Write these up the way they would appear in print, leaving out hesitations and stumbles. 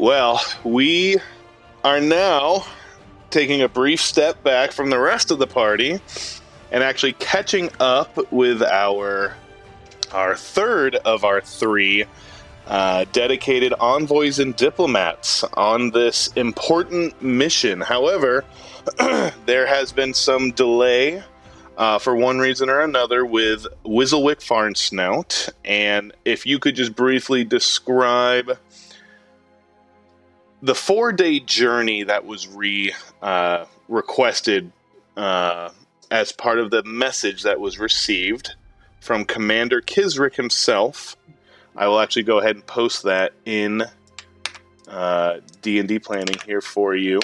Well, we are now taking a brief step back from the rest of the party and actually catching up with our third of our three dedicated envoys and diplomats on this important mission. However, there has been some delay for one reason or another with Wizzlewick Farnsnout, and if you could just briefly describe the 4-day journey that was requested as part of the message that was received from Commander Kisrick himself. I will actually go ahead and post that in D&D planning here for you.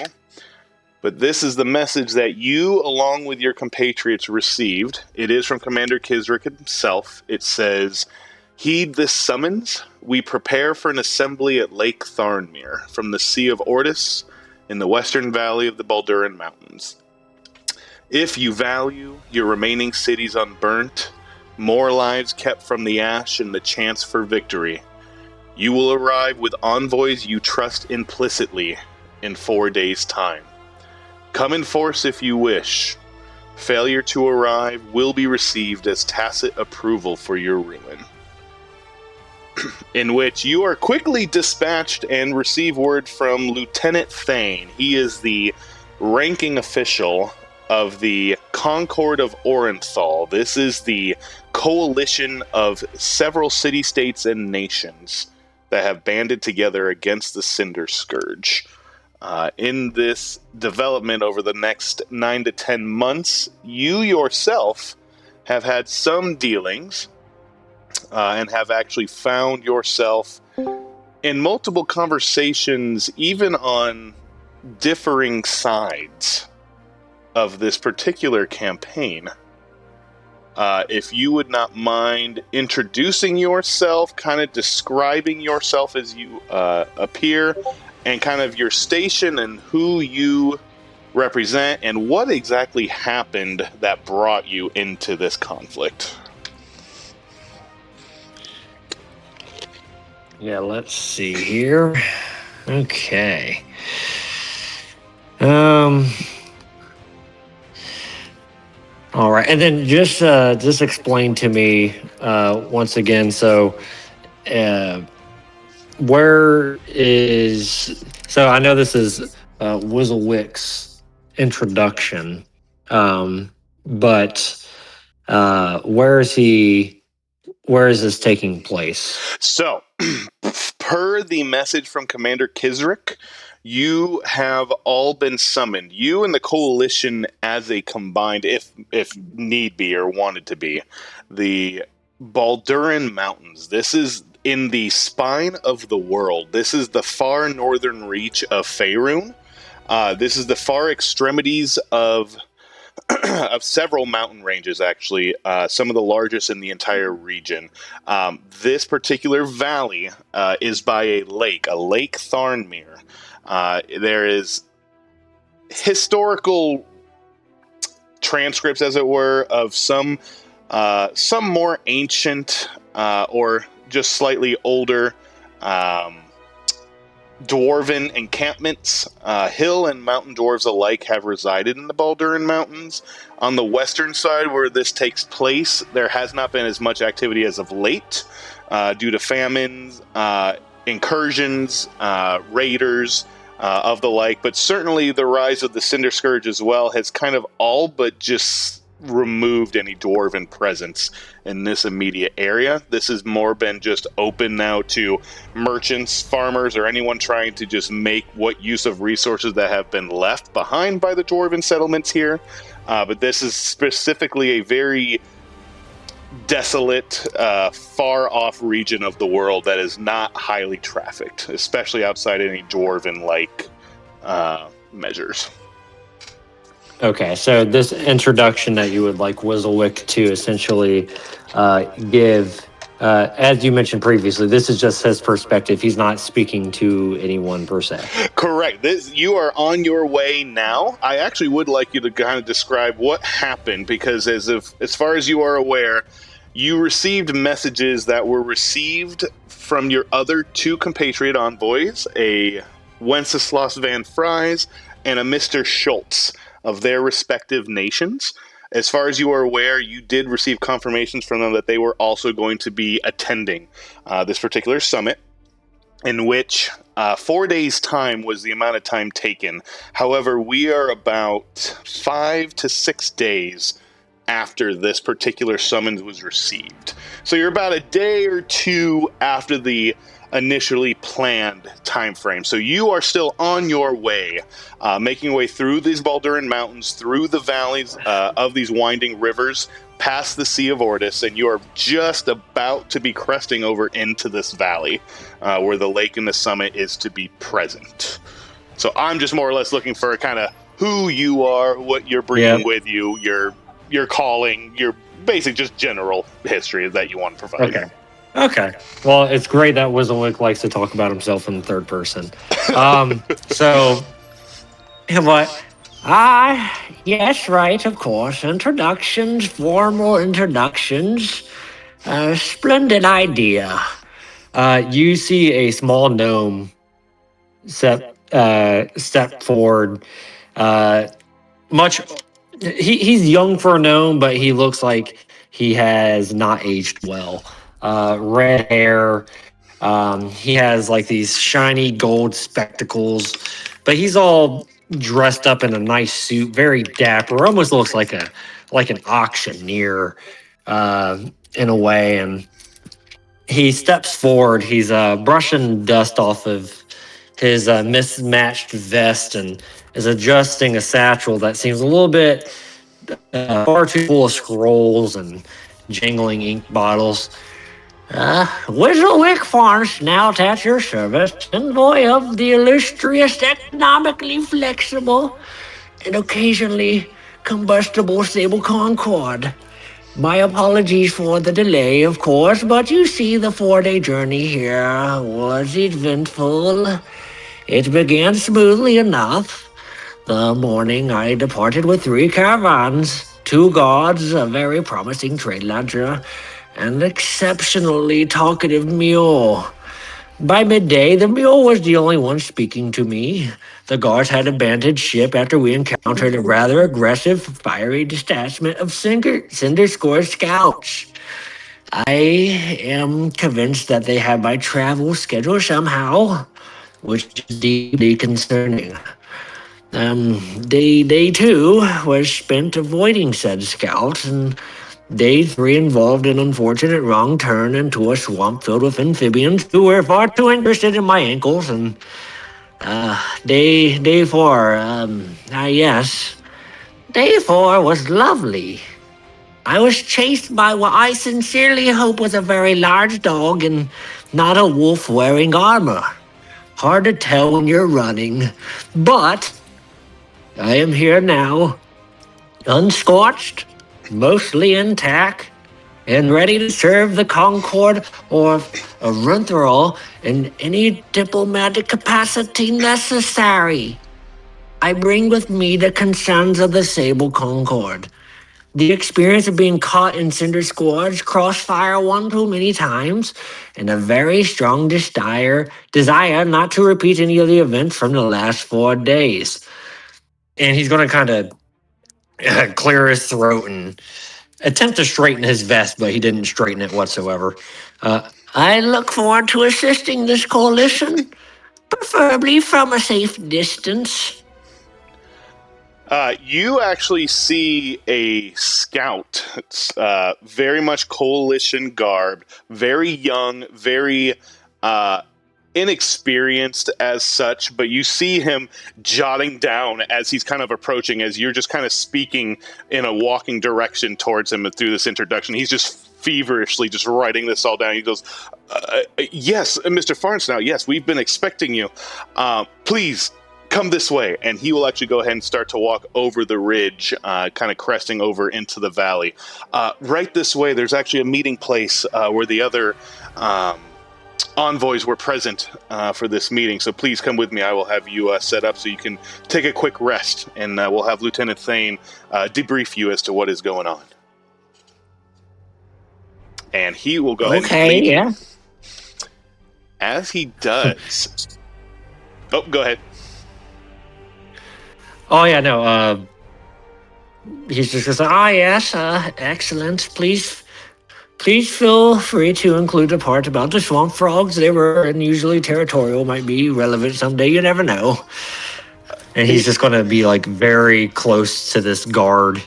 But this is the message that you, along with your compatriots, received. It is from Commander Kisrick himself. It says, "Heed this summons. We prepare for an assembly at Lake Tharnmere, from the Sea of Ortis, in the western valley of the Balduran Mountains. If you value your remaining cities unburnt, more lives kept from the ash, and the chance for victory, you will arrive with envoys you trust implicitly in 4 days' time. Come in force if you wish. Failure to arrive will be received as tacit approval for your ruin." In which you are quickly dispatched and receive word from Lieutenant Thane. He is the ranking official of the Concord of Orenthal. This is the coalition of several city-states and nations that have banded together against the Cinder Scourge. In this development over the next 9 to 10 months, you yourself have had some dealings and have actually found yourself in multiple conversations, even on differing sides of this particular campaign. If you would not mind introducing yourself, kind of describing yourself as you appear, and kind of your station and who you represent, and what exactly happened that brought you into this conflict. Yeah, let's see here. Okay. All right, and then just explain to me once again. So, where is? So I know this is Wizzlewick's introduction, but where is he? Where is this taking place? So, per the message from Commander Kisrick, you have all been summoned. You and the coalition as a combined, if need be or wanted to be, the Balduran Mountains. This is in the spine of the world. This is the far northern reach of Faerun. This is the far extremities of several mountain ranges, actually, some of the largest in the entire region. This particular valley is by a Lake Tharnmere. There is historical transcripts, as it were, of some more ancient or just slightly older dwarven encampments. Hill and mountain dwarves alike have resided in the Balduran Mountains. On the western side, where this takes place, there has not been as much activity as of late due to famines, incursions, raiders, of the like, but certainly the rise of the Cinder Scourge as well has kind of all but just removed any dwarven presence in this immediate area. This has more been just open now to merchants, farmers, or anyone trying to just make what use of resources that have been left behind by the dwarven settlements here. But this is specifically a very desolate, far-off region of the world that is not highly trafficked, especially outside any dwarven-like measures. Okay, so this introduction that you would like Wizzlewick to essentially give, as you mentioned previously, this is just his perspective. He's not speaking to anyone per se. Correct. You are on your way now. I actually would like you to kind of describe what happened, because as far as you are aware, you received messages that were received from your other 2 compatriot envoys, a Wenceslas van Fries and a Mr. Schultz of their respective nations. As far as you are aware, you did receive confirmations from them that they were also going to be attending this particular summit, in which 4 days' time was the amount of time taken. However, we are about 5 to 6 days after this particular summons was received. So you're about a day or 2 after the initially planned time frame. So you are still on your way, making your way through these Balduran mountains, through the valleys of these winding rivers, past the Sea of Ordis, and you are just about to be cresting over into this valley where the lake and the summit is to be present. So I'm just more or less looking for kind of who you are, what you're bringing with you, your calling, your basic just general history that you want to provide. Okay. Well, it's great that Wizzlewick likes to talk about himself in the third person. So, what? Yes, right, of course. Introductions, formal introductions. Splendid idea. You see a small gnome step forward. He's young for a gnome, but he looks like he has not aged well. Red hair. He has like these shiny gold spectacles, but he's all dressed up in a nice suit, very dapper. Almost looks like an auctioneer in a way. And he steps forward. He's brushing dust off of his mismatched vest and is adjusting a satchel that seems a little bit far too full of scrolls and jingling ink bottles. Whistlewick Farms now at your service, envoy of the illustrious, economically flexible, and occasionally combustible Sable Concord. My apologies for the delay, of course, but you see the 4-day journey here was eventful. It began smoothly enough. The morning I departed with 3 caravans, 2 guards, a very promising trade ledger, an exceptionally talkative mule. By midday, the mule was the only one speaking to me. The guards had abandoned ship after we encountered a rather aggressive, fiery detachment of Cinder Score scouts. I am convinced that they had my travel schedule somehow, which is deeply concerning. Day 2 was spent avoiding said scouts, and Day 3 involved an unfortunate wrong turn into a swamp filled with amphibians who were far too interested in my ankles. And day 4, yes, Day 4 was lovely. I was chased by what I sincerely hope was a very large dog and not a wolf wearing armor. Hard to tell when you're running, but I am here now, unscorched, mostly intact, and ready to serve the Concord or Runthral in any diplomatic capacity necessary. I bring with me the concerns of the Sable Concord. The experience of being caught in Cinder Squad's crossfire one too many times, and a very strong desire not to repeat any of the events from the last 4 days. And he's going to kind of clear his throat and attempt to straighten his vest, but he didn't straighten it whatsoever. I look forward to assisting this coalition, preferably from a safe distance. You actually see a scout. It's very much coalition garb, very young, very inexperienced as such, but you see him jotting down as he's kind of approaching, as you're just kind of speaking in a walking direction towards him through this introduction. He's just feverishly just writing this all down. He goes, yes, Mr. Farnsnow, yes, we've been expecting you. Please, come this way. And he will actually go ahead and start to walk over the ridge, kind of cresting over into the valley. Right this way, there's actually a meeting place where the other envoys were present for this meeting, so please come with me. I will have you set up so you can take a quick rest, and we'll have Lieutenant Thane debrief you as to what is going on. and he will go ahead and Okay, lead you. yeah. As he does... Oh, go ahead. Oh, yeah, no, he's just going to say, yes, excellent. Please feel free to include a part about the swamp frogs. They were unusually territorial, might be relevant someday, you never know. And he's just going to be, like, very close to this guard.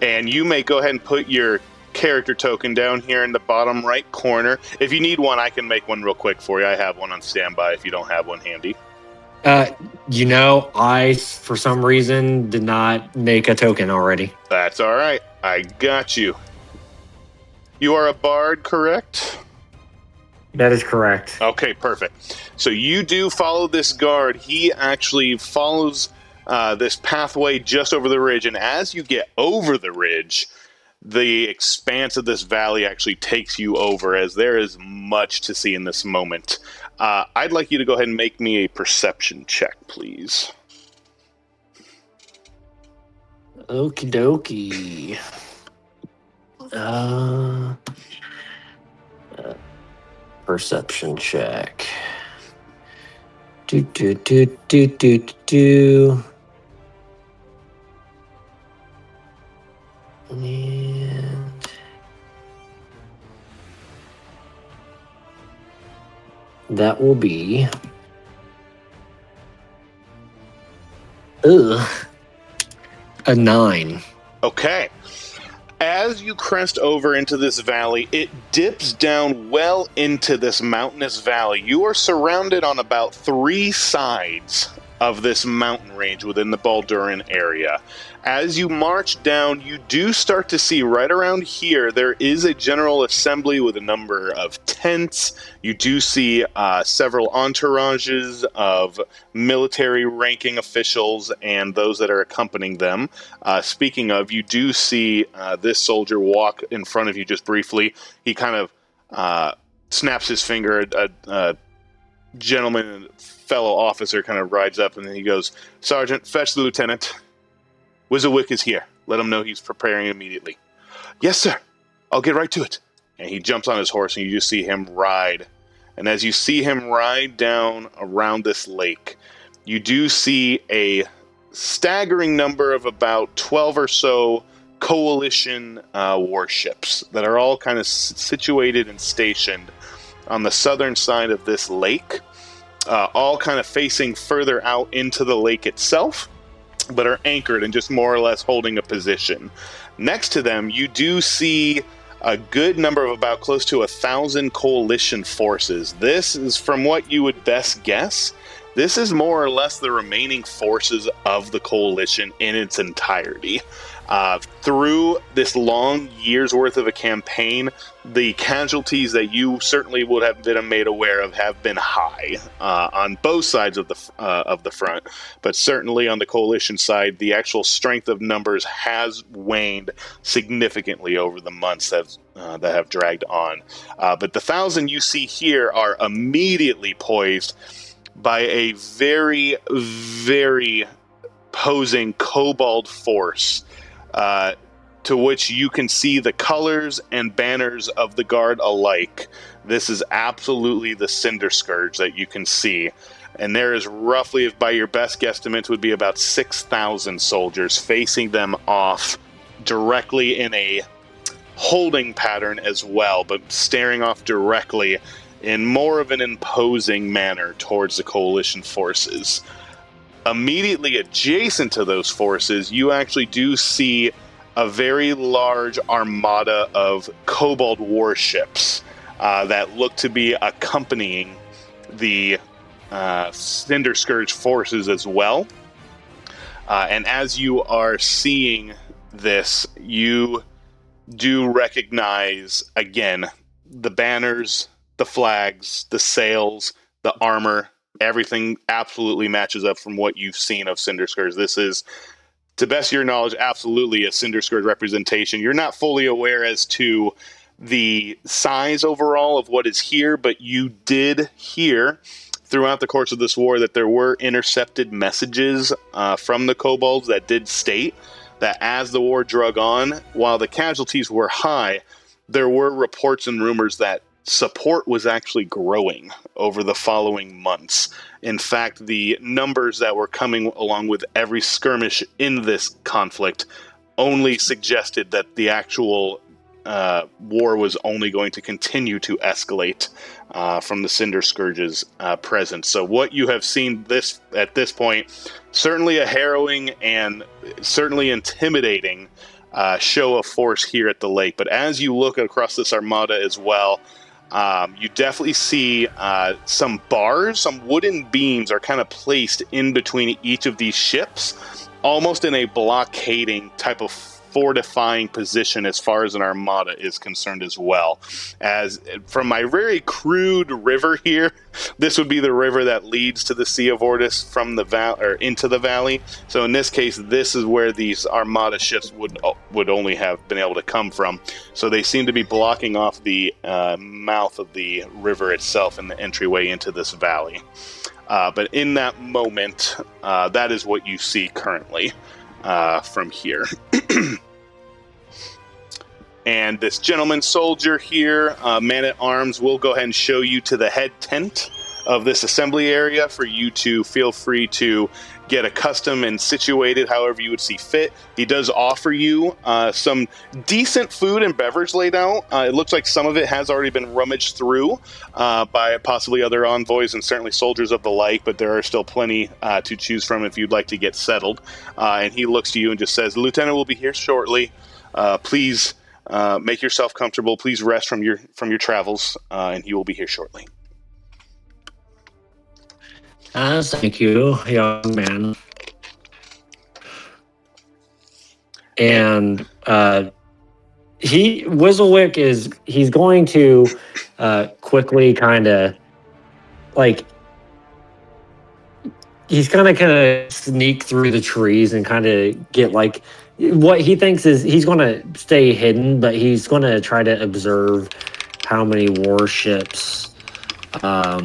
And you may go ahead and put your character token down here in the bottom right corner. If you need one, I can make one real quick for you. I have one on standby if you don't have one handy. I, for some reason, did not make a token already. That's all right. I got you. You are a bard, correct? That is correct. Okay, perfect. So you do follow this guard. He actually follows this pathway just over the ridge, and as you get over the ridge, the expanse of this valley actually takes you over, as there is much to see in this moment. I'd like you to go ahead and make me a perception check, please. Okie dokie. Perception check. Do. And that will be a 9. Okay. As you crest over into this valley, it dips down well into this mountainous valley. You are surrounded on about 3 sides of this mountain range within the Balduran area. As you march down, you do start to see right around here, there is a general assembly with a number of tents. You do see several entourages of military ranking officials and those that are accompanying them. Speaking of, you do see this soldier walk in front of you just briefly. He kind of snaps his finger. A gentleman, fellow officer, kind of rides up and then he goes, "Sergeant, fetch the lieutenant. Wizzlewick is here. Let him know he's preparing immediately." "Yes, sir. I'll get right to it." And he jumps on his horse and you just see him ride. And as you see him ride down around this lake, you do see a staggering number of about 12 or so coalition warships that are all kind of situated and stationed on the southern side of this lake, all kind of facing further out into the lake itself, but are anchored and just more or less holding a position. Next to them, you do see a good number of about close to 1,000 coalition forces. This is, from what you would best guess, this is more or less the remaining forces of the coalition in its entirety. Through this long year's worth of a campaign, the casualties that you certainly would have been made aware of have been high on both sides of the front, but certainly on the coalition side, the actual strength of numbers has waned significantly over the months that have dragged on. But the 1,000 you see here are immediately poised by a very, very posing kobold force, to which you can see the colors and banners of the guard alike. This is absolutely the Cinder Scourge that you can see. And there is roughly, if by your best guesstimates, would be about 6,000 soldiers facing them off directly in a holding pattern as well, but staring off directly in more of an imposing manner towards the coalition forces. Immediately adjacent to those forces, you actually do see a very large armada of kobold warships that look to be accompanying the Cinder Scourge forces as well. And as you are seeing this, you do recognize, again, the banners, the flags, the sails, the armor. Everything absolutely matches up from what you've seen of Cinder Scourge. This is, to best of your knowledge, absolutely a Cinder Scourge representation. You're not fully aware as to the size overall of what is here, but you did hear throughout the course of this war that there were intercepted messages from the kobolds that did state that as the war drug on, while the casualties were high, there were reports and rumors that support was actually growing over the following months. In fact, the numbers that were coming along with every skirmish in this conflict only suggested that the actual war was only going to continue to escalate from the Cinder Scourge's presence. So what you have seen at this point, certainly a harrowing and certainly intimidating show of force here at the lake. But as you look across this armada as well, you definitely see some bars, some wooden beams are kind of placed in between each of these ships, almost in a blockading type of fortifying position as far as an armada is concerned as well. As from my very crude river here, this would be the river that leads to the Sea of Ortis from the or into the valley. So in this case, this is where these armada ships would only have been able to come from. So they seem to be blocking off the mouth of the river itself and the entryway into this valley. But in that moment, that is what you see currently from here. And this gentleman soldier here, man-at-arms, will go ahead and show you to the head tent of this assembly area for you to feel free to get accustomed and situated however you would see fit. He does offer you some decent food and beverage laid out. It looks like some of it has already been rummaged through by possibly other envoys and certainly soldiers of the like, but there are still plenty to choose from if you'd like to get settled. And he looks to you and just says, "The lieutenant will be here shortly. Please make yourself comfortable. Please rest from your travels, and he will be here shortly." Thank you, young man. And Whistlewick he's going to quickly kind of like he's kind of sneak through the trees and kind of get like what he thinks is he's going to stay hidden, but he's going to try to observe how many warships are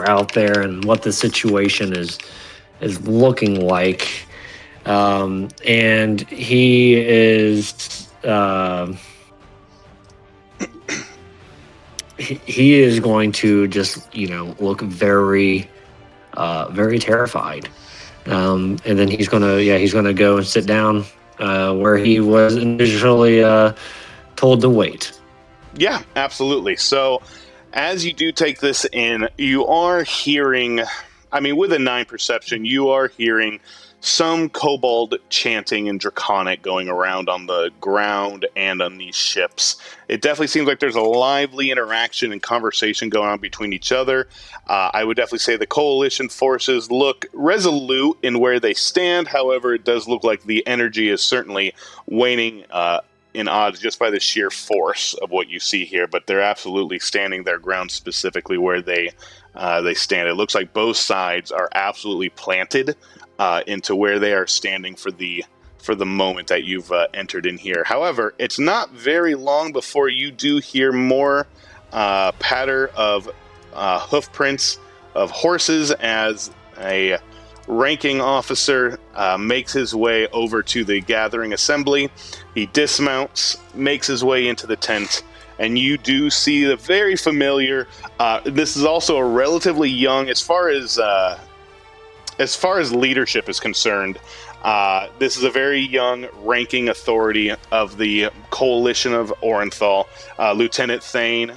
out there and what the situation is looking like. And he is he is going to just look very very terrified. And then he's gonna go and sit down where he was initially told to wait. Yeah, absolutely. So as you do take this in, you are hearing, with a 9 perception, you are hearing some kobold chanting and draconic going around on the ground and on these ships. It definitely seems like there's a lively interaction and conversation going on between each other. I would definitely say the coalition forces look resolute in where they stand. However, it does look like the energy is certainly waning in odds just by the sheer force of what you see here, but they're absolutely standing their ground specifically where they stand. It looks like both sides are absolutely planted into where they are standing for the moment that you've entered in here. However, it's not very long before you do hear more patter of hoof prints of horses as a ranking officer makes his way over to the gathering assembly. He dismounts, makes his way into the tent, and you do see the very familiar. This is also a relatively young, as far as leadership is concerned. This is a very young ranking authority of the coalition of Orenthal, Lieutenant Thane.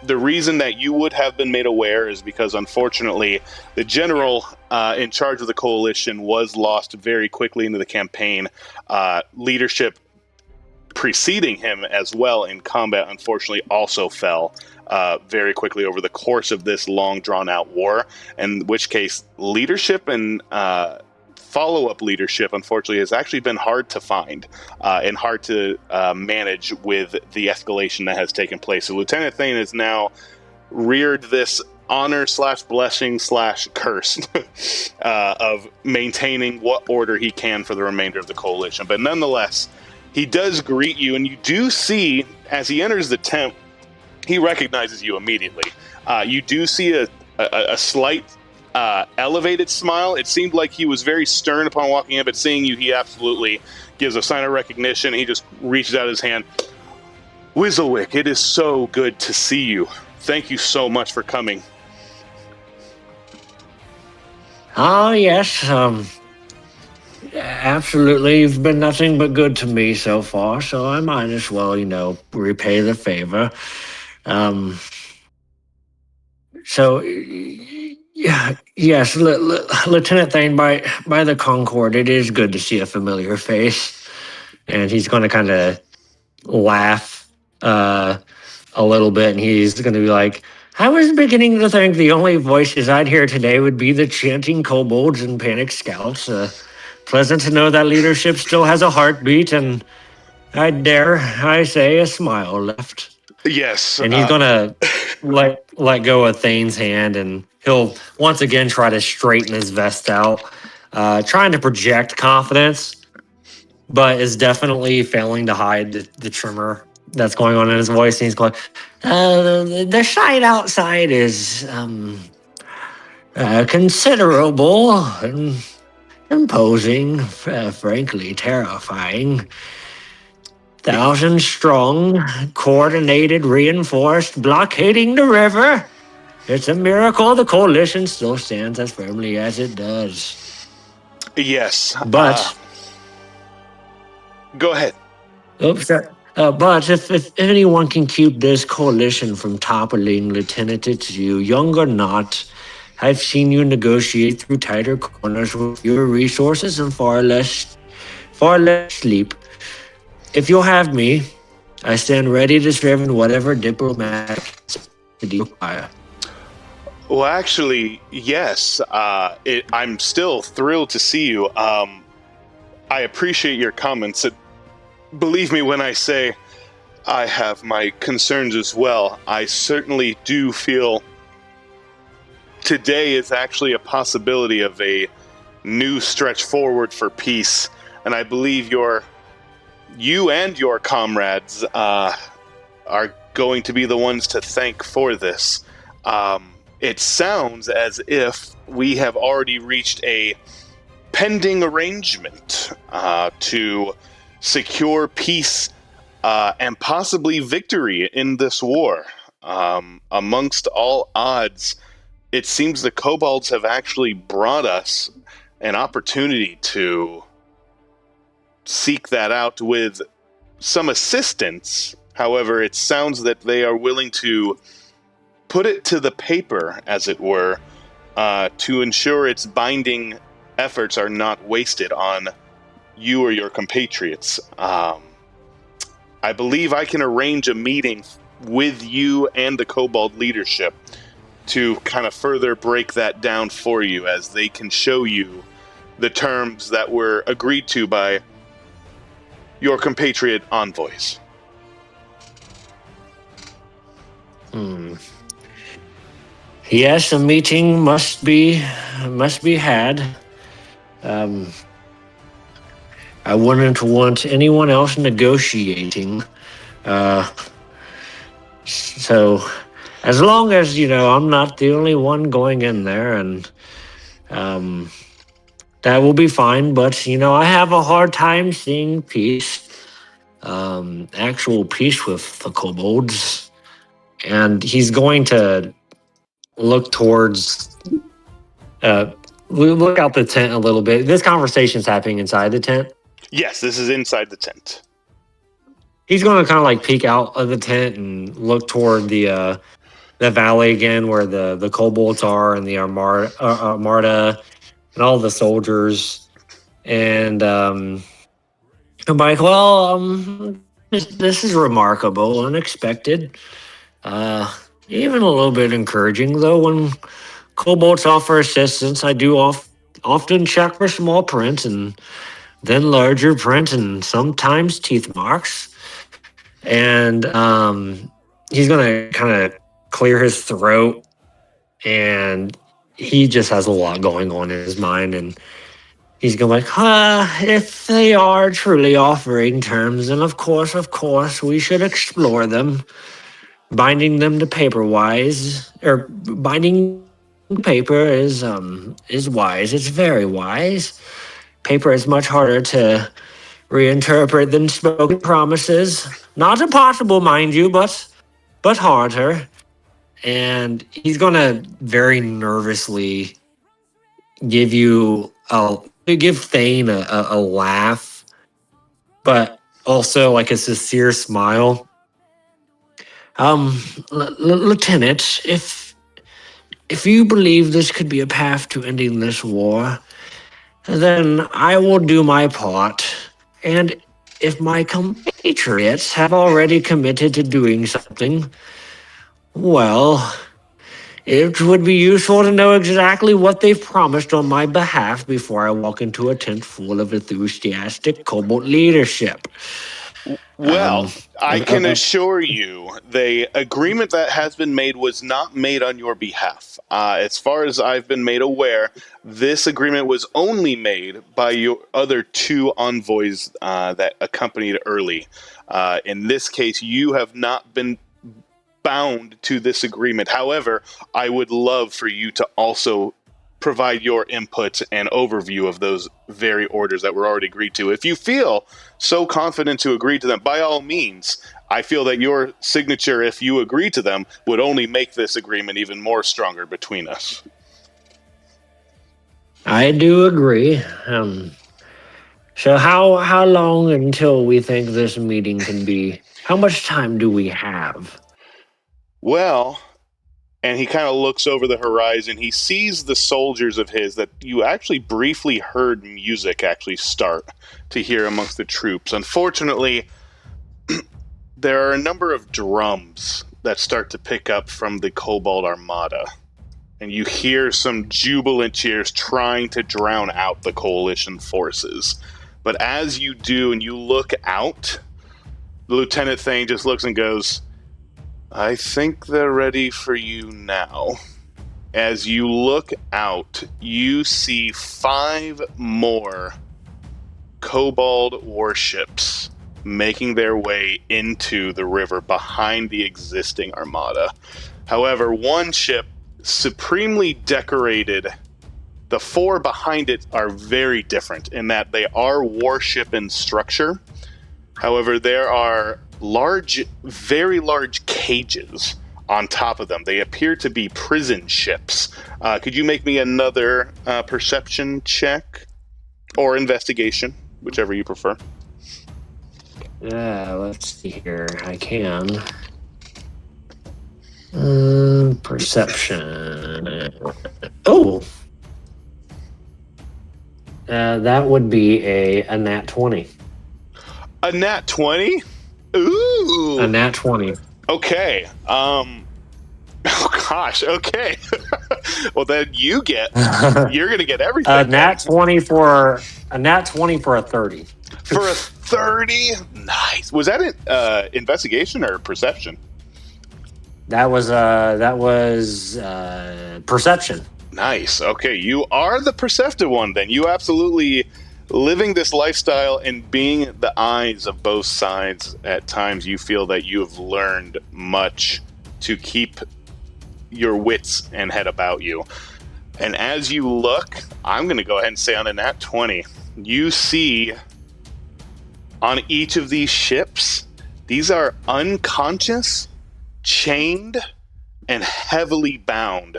The reason that you would have been made aware is because, unfortunately, the general in charge of the coalition was lost very quickly into the campaign. Leadership preceding him as well in combat, unfortunately, also fell very quickly over the course of this long, drawn-out war, in which case leadership and follow-up leadership, unfortunately, has actually been hard to find and hard to manage with the escalation that has taken place. So Lieutenant Thane has now reared this honor/blessing/curse of maintaining what order he can for the remainder of the coalition. But nonetheless, he does greet you, and you do see, as he enters the tent, he recognizes you immediately. You do see a slight elevated smile. It seemed like he was very stern upon walking in, but seeing you, he absolutely gives a sign of recognition. He just reaches out his hand. Wizzlewick, it is so good to see you. Thank you so much for coming. Oh, yes. Absolutely. You've been nothing but good to me so far, so I might as well, repay the favor. Um, so, yeah, yes, Lieutenant Thane, by the Concord, it is good to see a familiar face. And he's going to kind of laugh a little bit, and he's going to be like, I was beginning to think the only voices I'd hear today would be the chanting kobolds and panic scouts. Pleasant to know that leadership still has a heartbeat, and I say, a smile left. Yes. And he's gonna let go of Thane's hand, and he'll once again try to straighten his vest out, trying to project confidence, but is definitely failing to hide the tremor that's going on in his voice. And he's going, the sight outside is considerable and imposing, frankly terrifying. 1,000 strong, coordinated, reinforced, blockading the river. It's a miracle the coalition still stands as firmly as it does. Yes. But go ahead. Oops, sorry. But if anyone can keep this coalition from toppling, Lieutenant, it's you, young or not. I've seen you negotiate through tighter corners with fewer resources and far less sleep. If you'll have me, I stand ready to serve in whatever diplomatic capacity you require. Well, actually, yes. I'm still thrilled to see you. I appreciate your comments. Believe me when I say I have my concerns as well. I certainly do feel today is actually a possibility of a new stretch forward for peace, and I believe you and your comrades are going to be the ones to thank for this. It sounds as if we have already reached a pending arrangement to secure peace and possibly victory in this war. Amongst all odds, it seems the kobolds have actually brought us an opportunity to seek that out with some assistance. However, it sounds that they are willing to put it to the paper, as it were, to ensure its binding efforts are not wasted on you or your compatriots. I believe I can arrange a meeting with you and the kobold leadership to kind of further break that down for you, as they can show you the terms that were agreed to by your compatriot envoys. Yes, a meeting must be had. I wouldn't want anyone else negotiating. So, as long as I'm not the only one going in there, and that will be fine. But I have a hard time seeing peace, actual peace with the kobolds. And he's going to look towards. We look out the tent a little bit. This conversation's happening inside the tent. Yes, this is inside the tent. He's going to kind of like peek out of the tent and look toward the valley again, where the kobolds are, and the armada and all the soldiers. And I'm like, well, this is remarkable, unexpected, even a little bit encouraging, though. When kobolds offer assistance, I do often check for small print, and then larger print, and sometimes teeth marks. And he's gonna kind of clear his throat, and he just has a lot going on in his mind, and he's going like, if they are truly offering terms, then of course, we should explore them. Binding them to paper-wise, or binding Paper is wise. It's very wise. Paper is much harder to reinterpret than spoken promises. Not impossible, mind you, but harder. And he's gonna very nervously give Thane a laugh, but also like a sincere smile. Lieutenant, if you believe this could be a path to ending this war, then I will do my part. And if my compatriots have already committed to doing something, well, it would be useful to know exactly what they've promised on my behalf before I walk into a tent full of enthusiastic cobalt leadership. Well, Um, I uh, can assure you the agreement that has been made was not made on your behalf. As far as I've been made aware, this agreement was only made by your other two envoys that accompanied Early. In this case, you have not been bound to this agreement. However, I would love for you to also provide your input and overview of those very orders that were already agreed to. If you feel so confident to agree to them, by all means, I feel that your signature, if you agree to them, would only make this agreement even more stronger between us. I do agree. So how long until we think this meeting can be? How much time do we have? Well, and he kind of looks over the horizon. He sees the soldiers of his that you actually briefly heard music actually start to hear amongst the troops. Unfortunately, there are a number of drums that start to pick up from the Cobalt Armada. And you hear some jubilant cheers trying to drown out the coalition forces. But as you do and you look out, Lieutenant Thane just looks and goes, I think they're ready for you now. As you look out, you see 5 more Cobalt warships making their way into the river behind the existing armada. However, one ship supremely decorated. The 4 behind it are very different in that they are warship in structure. However, there are very large cages on top of them. They appear to be prison ships. Could you make me another perception check or investigation, whichever you prefer? Yeah, let's see here. I can. Perception. Oh, that would be a nat 20. A nat 20? Ooh. A nat 20. Okay. Oh gosh. Okay. Well, then you're gonna get everything. A nat 20 for a 30. For a 30? Nice. Was that an investigation or perception? That was perception. Nice. Okay, you are the perceptive one then. You absolutely living this lifestyle and being the eyes of both sides. At times you feel that you have learned much to keep your wits and head about you. And as you look, I'm going to go ahead and say on a nat 20, you see on each of these ships, these are unconscious, chained, and heavily bound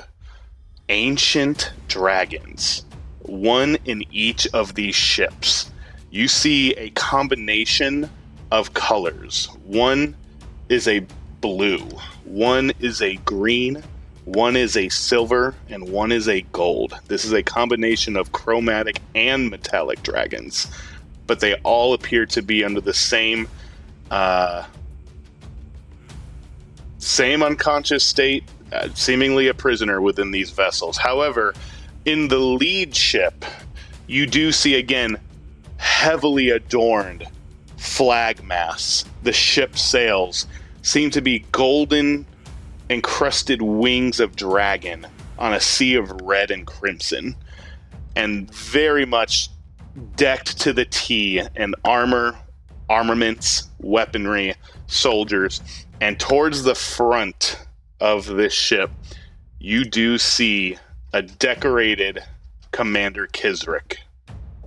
ancient dragons. One in each of these ships. You see a combination of colors. One is a blue, one is a green, one is a silver, and one is a gold. This is a combination of chromatic and metallic dragons, but they all appear to be under the same unconscious state, seemingly a prisoner within these vessels. However, in the lead ship, you do see again heavily adorned flag masts. The ship's sails seem to be golden encrusted wings of dragon on a sea of red and crimson, and very much decked to the T in armaments, weaponry, soldiers. And towards the front of this ship, you do see a decorated Commander Kisrick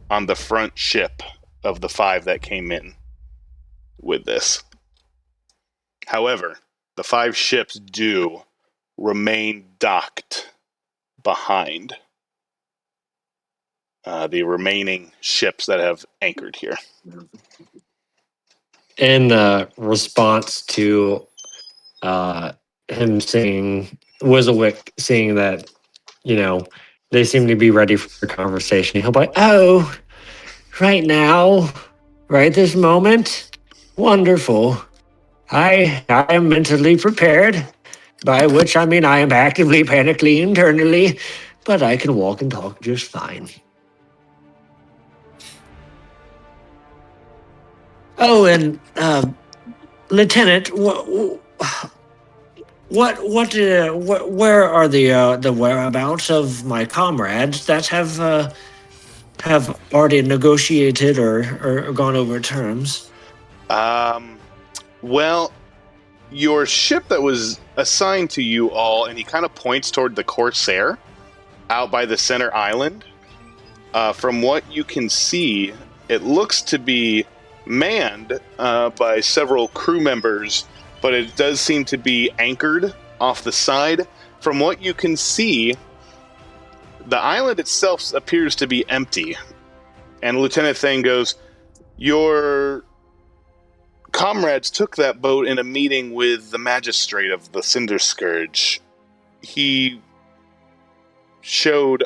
on the front ship of the 5 that came in with this. However, the 5 ships do remain docked behind the remaining ships that have anchored here. In response to him seeing Wizzlewick seeing that, they seem to be ready for a conversation, he'll be like, "Oh, right now, right this moment, wonderful. I am mentally prepared, by which I mean I am actively panicking internally, but I can walk and talk just fine." Oh, and Lieutenant, where are the whereabouts of my comrades that have already negotiated or gone over terms? Well, your ship that was assigned to you all, and he kind of points toward the Corsair out by the center island. From what you can see, it looks to be manned by several crew members, but it does seem to be anchored off the side. From what you can see, the island itself appears to be empty. And Lieutenant Thane goes, "Your comrades took that boat in a meeting with the magistrate of the Cinder Scourge. He showed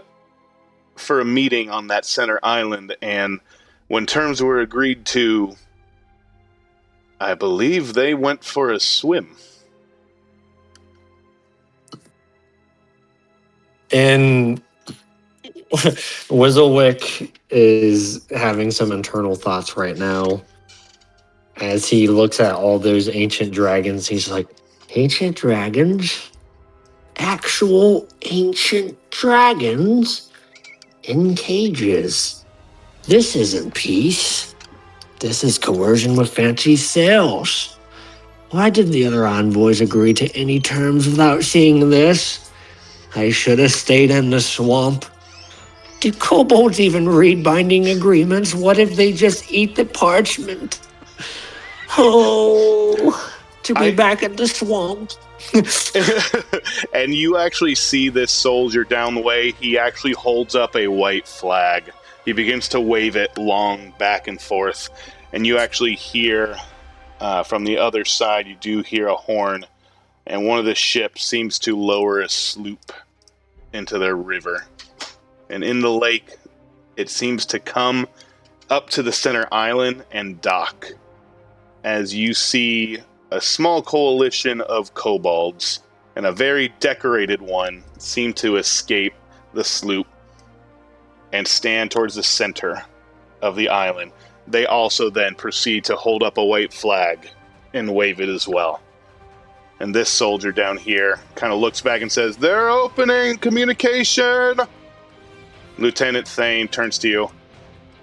for a meeting on that center island, and when terms were agreed to, I believe they went for a swim." And Wizzlewick is having some internal thoughts right now as he looks at all those ancient dragons. He's like, "Ancient dragons? Actual ancient dragons in cages. This isn't peace. This is coercion with fancy sails. Why did the other envoys agree to any terms without seeing this? I should have stayed in the swamp. Do kobolds even read binding agreements? What if they just eat the parchment? Oh, to be back in the swamp." And you actually see this soldier down the way. He actually holds up a white flag. He begins to wave it long back and forth. And you actually hear from the other side, you do hear a horn. And one of the ships seems to lower a sloop into their river. And in the lake, it seems to come up to the center island and dock. As you see a small coalition of kobolds, and a very decorated one seem to escape the sloop and stand towards the center of the island. They also then proceed to hold up a white flag and wave it as well. And this soldier down here kind of looks back and says, "They're opening communication!" Lieutenant Thane turns to you.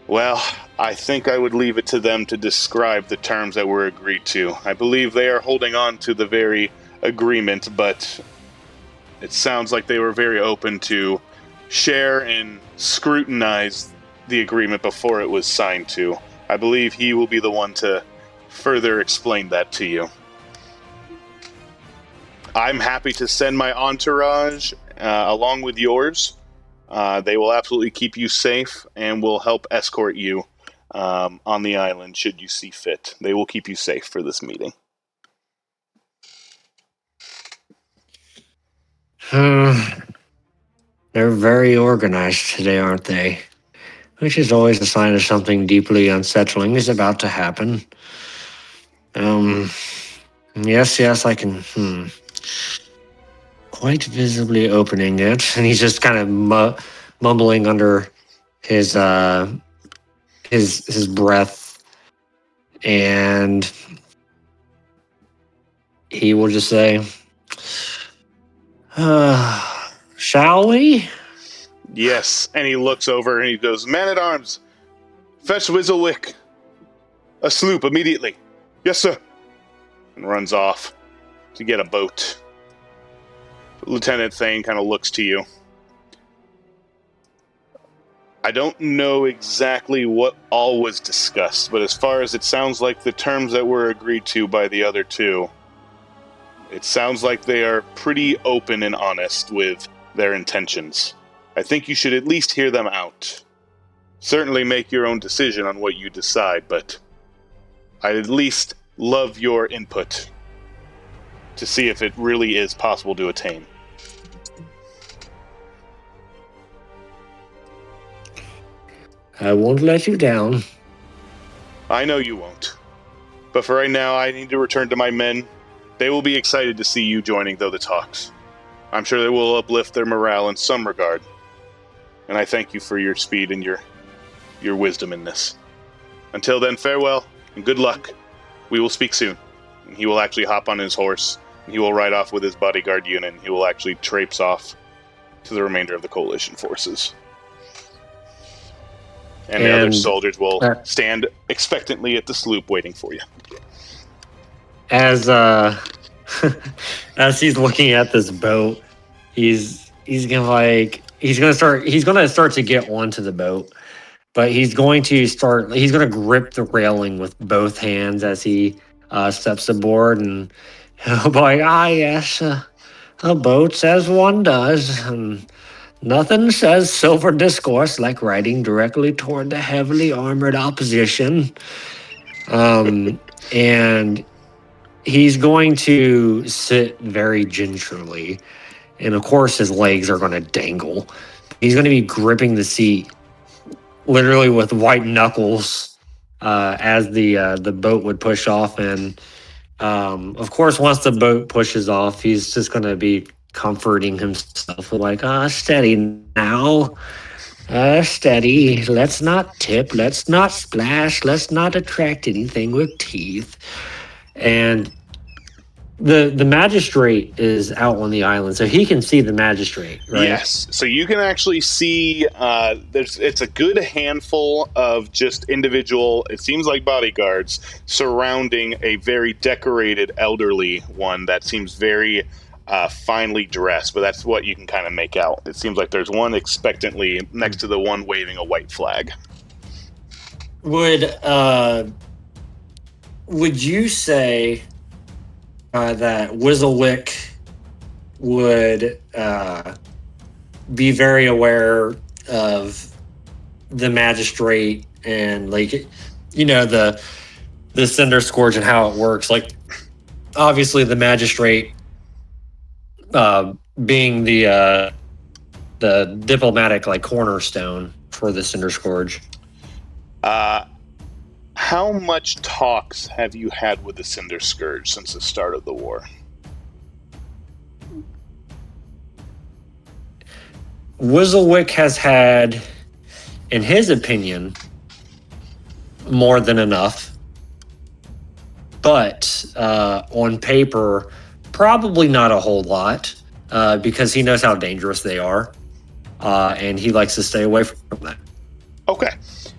"Well, I think I would leave it to them to describe the terms that were agreed to. I believe they are holding on to the very agreement, but it sounds like they were very open to share and scrutinize the agreement before it was signed to. I believe he will be the one to further explain that to you. I'm happy to send my entourage along with yours. They will absolutely keep you safe and will help escort you on the island should you see fit. They will keep you safe for this meeting." They're very organized today, aren't they? Which is always a sign of something deeply unsettling is about to happen. Yes, I can. Quite visibly opening it, and he's just kind of mumbling under his breath, and he will just say, "Shall we?" Yes, and he looks over and he goes, "Man-at-arms, fetch Wizzlewick a sloop immediately." "Yes, sir," and runs off to get a boat. Lieutenant Thane kind of looks to you. I don't know exactly what all was discussed, but as far as it sounds like the terms that were agreed to by the other two, it sounds like they are pretty open and honest with their intentions. I think you should at least hear them out. Certainly make your own decision on what you decide, but I'd at least love your input to see if it really is possible to attain. I won't let you down. I know you won't. But for right now, I need to return to my men. They will be excited to see you joining, though, the talks. I'm sure they will uplift their morale in some regard. And I thank you for your speed and your wisdom in this. Until then, farewell and good luck. We will speak soon. And he will actually hop on his horse, and he will ride off with his bodyguard unit, and he will actually traipse off to the remainder of the coalition forces. And the other soldiers will stand expectantly at the sloop waiting for you. As as he's looking at this boat, he's gonna start to get onto the boat, but he's going to grip the railing with both hands as he steps aboard, and he'll be like, yes, a boat as one does, and nothing says silver discourse like riding directly toward the heavily armored opposition. And he's going to sit very gingerly, and of course his legs are going to dangle. He's going to be gripping the seat literally with white knuckles as the boat would push off. And of course, once the boat pushes off, he's just going to be comforting himself with like, steady now. Steady. Let's not tip. Let's not splash. Let's not attract anything with teeth. And the magistrate is out on the island, so he can see the magistrate, right? Yes. So you can actually see it's a good handful of just individual, it seems like bodyguards, surrounding a very decorated elderly one that seems very finely dressed, but that's what you can kind of make out. It seems like there's one expectantly next to the one waving a white flag. Would you say that Whistlewick would be very aware of the magistrate and, like, you know, the Cinder Scourge and how it works? Like, obviously the magistrate being the diplomatic, like, cornerstone for the Cinder Scourge. How much talks have you had with the Cinder Scourge since the start of the war? Whistlewick has had, in his opinion, more than enough. But on paper, probably not a whole lot, because he knows how dangerous they are, and he likes to stay away from that. Okay.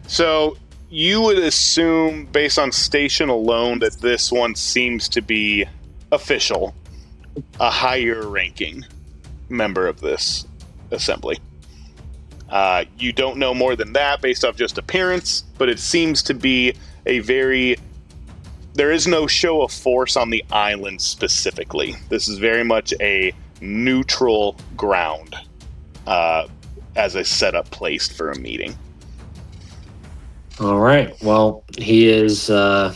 So you would assume, based on station alone, that this one seems to be official, a higher ranking member of this assembly. You don't know more than that based off just appearance, but it seems to be there is no show of force on the island specifically. This is very much a neutral ground as a setup placed for a meeting. All right. Well, he is on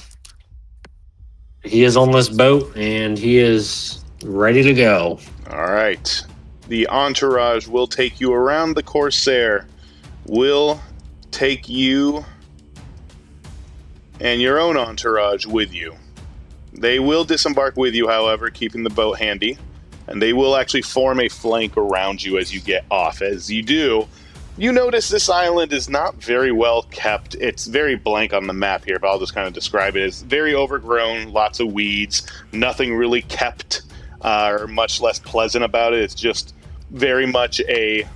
this boat, and he is ready to go. All right. The entourage will take you around the Corsair. Will take you and your own entourage with you. They will disembark with you, however, keeping the boat handy, and they will actually form a flank around you as you get off. As you do, you notice this island is not very well kept. It's very blank on the map here, but I'll just kind of describe it as very overgrown, lots of weeds, nothing really kept or much less pleasant about it. It's just very much a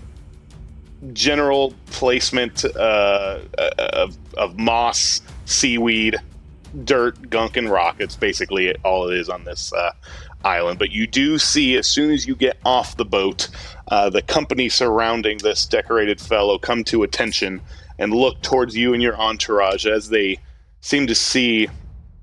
general placement of moss, seaweed, dirt, gunk, and rock. It's basically all it is on this island. But you do see, as soon as you get off the boat, the company surrounding this decorated fellow come to attention and look towards you and your entourage. As they seem to see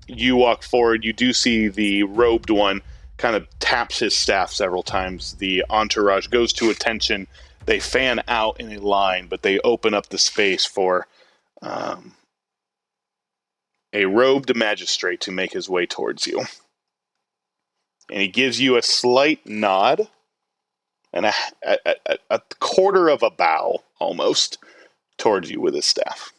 you walk forward, you do see the robed one kind of taps his staff several times. The entourage goes to attention. They fan out in a line, but they open up the space for a robed magistrate to make his way towards you. And he gives you a slight nod and a quarter of a bow, almost, towards you with his staff.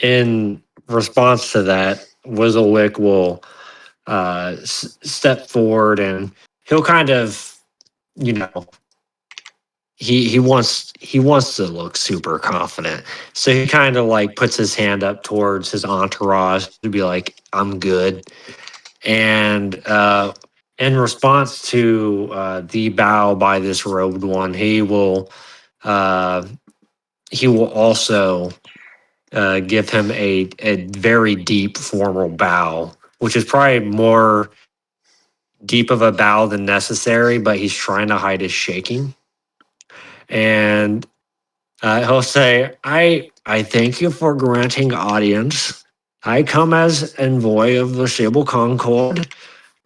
In response to that, Wizzlewick will step forward, and he'll kind of, you know, he wants to look super confident. So he kind of like puts his hand up towards his entourage to be like, "I'm good." And in response to the bow by this robed one, he will also give him a very deep formal bow, which is probably more deep of a bow than necessary, but he's trying to hide his shaking. And he'll say, I thank you for granting audience. I come as envoy of the Sable Concord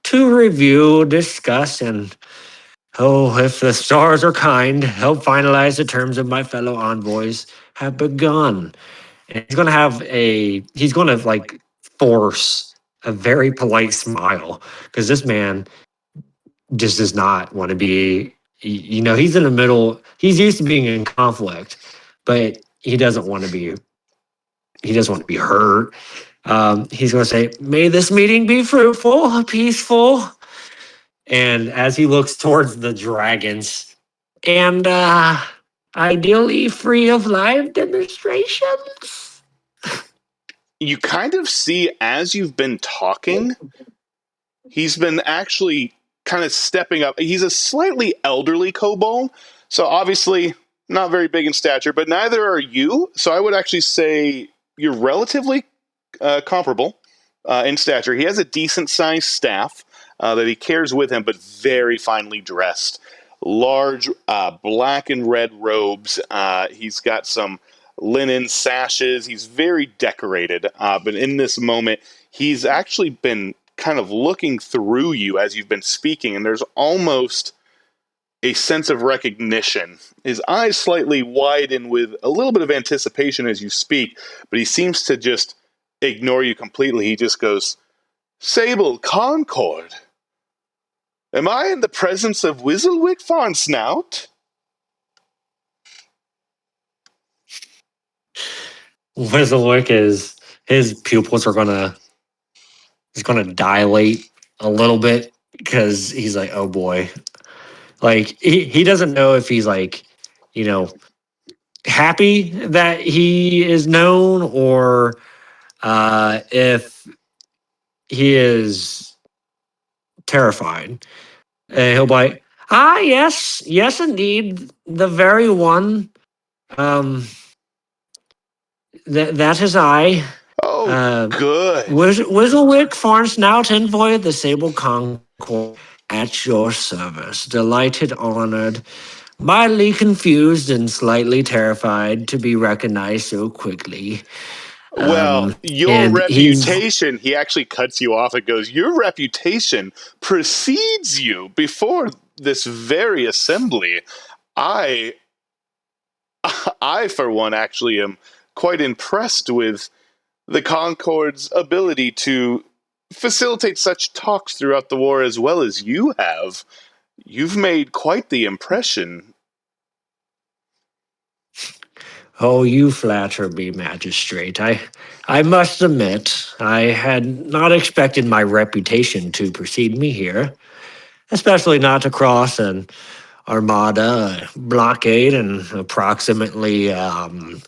to review, discuss, and if the stars are kind, help finalize the terms of my fellow envoys have begun. And he's gonna like force a very polite smile because this man just does not want to be, he's in the middle. He's used to being in conflict, but he doesn't want to be hurt. He's going to say, may this meeting be fruitful, peaceful. And as he looks towards the dragons, and ideally free of live demonstrations. You kind of see, as you've been talking, he's been actually kind of stepping up. He's a slightly elderly kobold, so obviously not very big in stature, but neither are you. So I would actually say you're relatively comparable in stature. He has a decent-sized staff that he carries with him, but very finely dressed. Large black and red robes. He's got some linen sashes. He's very decorated, but in this moment, he's actually been kind of looking through you as you've been speaking, and there's almost a sense of recognition. His eyes slightly widen with a little bit of anticipation as you speak, but he seems to just ignore you completely. He just goes, Sable Concord? Am I in the presence of Wizzlewick Farnsnout? Wizzlewick his pupils are gonna dilate a little bit because he's like, oh boy. Like he doesn't know if he's like, happy that he is known or if he is terrified. And he'll be like, yes, indeed, the very one. Um, that is I. Oh, good. Wizzlewick Farnsnout, envoy of the Sable Concord, at your service. Delighted, honored, mildly confused, and slightly terrified to be recognized so quickly. Well, your And reputation, he actually cuts you off and goes, your reputation precedes you before this very assembly. I, for one, actually am quite impressed with the Concord's ability to facilitate such talks throughout the war as well as you have. You've made quite the impression. Oh, you flatter me, magistrate. I must admit, I had not expected my reputation to precede me here, especially not to cross an armada, blockade, and approximately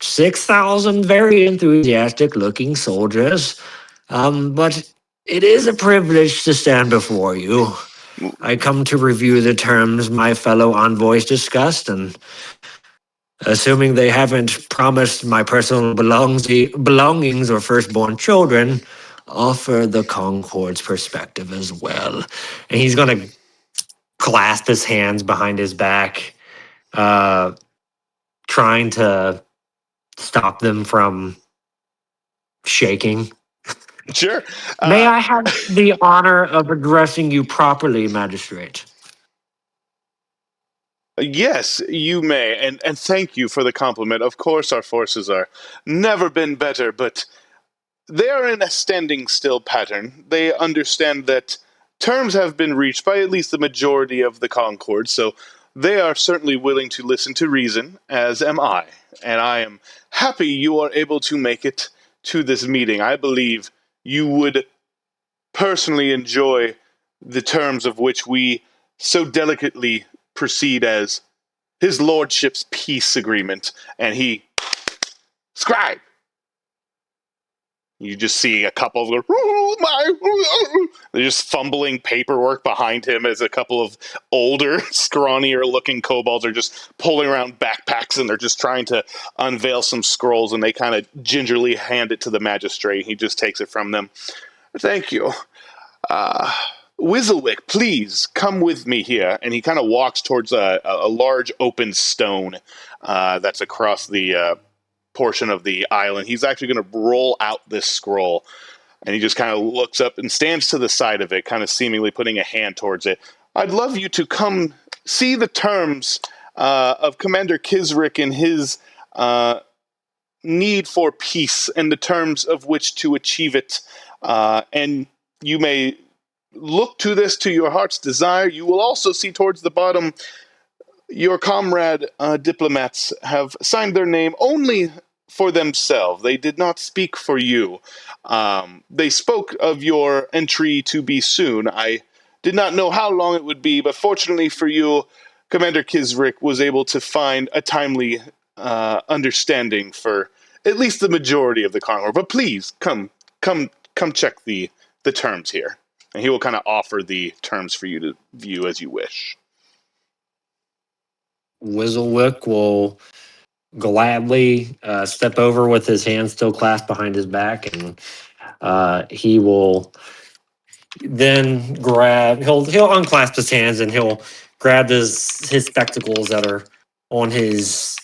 6,000 very enthusiastic-looking soldiers. But it is a privilege to stand before you. I come to review the terms my fellow envoys discussed, and Assuming they haven't promised my personal belongings or firstborn children, offer the Concord's perspective as well. And he's going to clasp his hands behind his back, trying to stop them from shaking. Sure. May I have the honor of addressing you properly, Magistrate? Yes, you may, and thank you for the compliment. Of course, our forces are never been better, but they are in a standing still pattern. They understand that terms have been reached by at least the majority of the Concord, so they are certainly willing to listen to reason, as am I. And I am happy you are able to make it to this meeting. I believe you would personally enjoy the terms of which we so delicately proceed as his lordship's peace agreement. And he, scribe! You just see a couple of they're just fumbling paperwork behind him as a couple of older, scrawnier looking kobolds are just pulling around backpacks and they're just trying to unveil some scrolls, and they kind of gingerly hand it to the magistrate. He just takes it from them. Thank you. Wizzlewick, please come with me here. And he kind of walks towards a large open stone that's across the portion of the island. He's actually going to roll out this scroll, and he just kind of looks up and stands to the side of it, kind of seemingly putting a hand towards it. I'd love you to come see the terms of Commander Kisrick and his need for peace and the terms of which to achieve it. And you may look to this to your heart's desire. You will also see towards the bottom your comrade diplomats have signed their name only for themselves. They did not speak for you. They spoke of your entry to be soon. I did not know how long it would be, but fortunately for you, Commander Kisrick was able to find a timely understanding for at least the majority of the Concord. But please, come check the terms here. And he will kind of offer the terms for you to view as you wish. Wizzlewick will gladly step over with his hand still clasped behind his back, and he will then he'll unclasp his hands and he'll grab his spectacles that are on his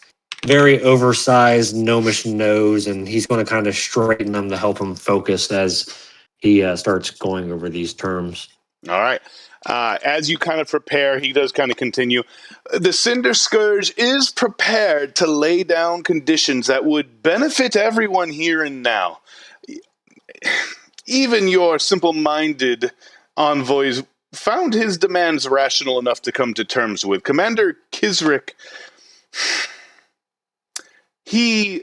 very oversized gnomish nose, and he's going to kind of straighten them to help him focus as he starts going over these terms. All right. As you kind of prepare, he does kind of continue. The Cinder Scourge is prepared to lay down conditions that would benefit everyone here and now. Even your simple-minded envoys found his demands rational enough to come to terms with. Commander Kisrick, he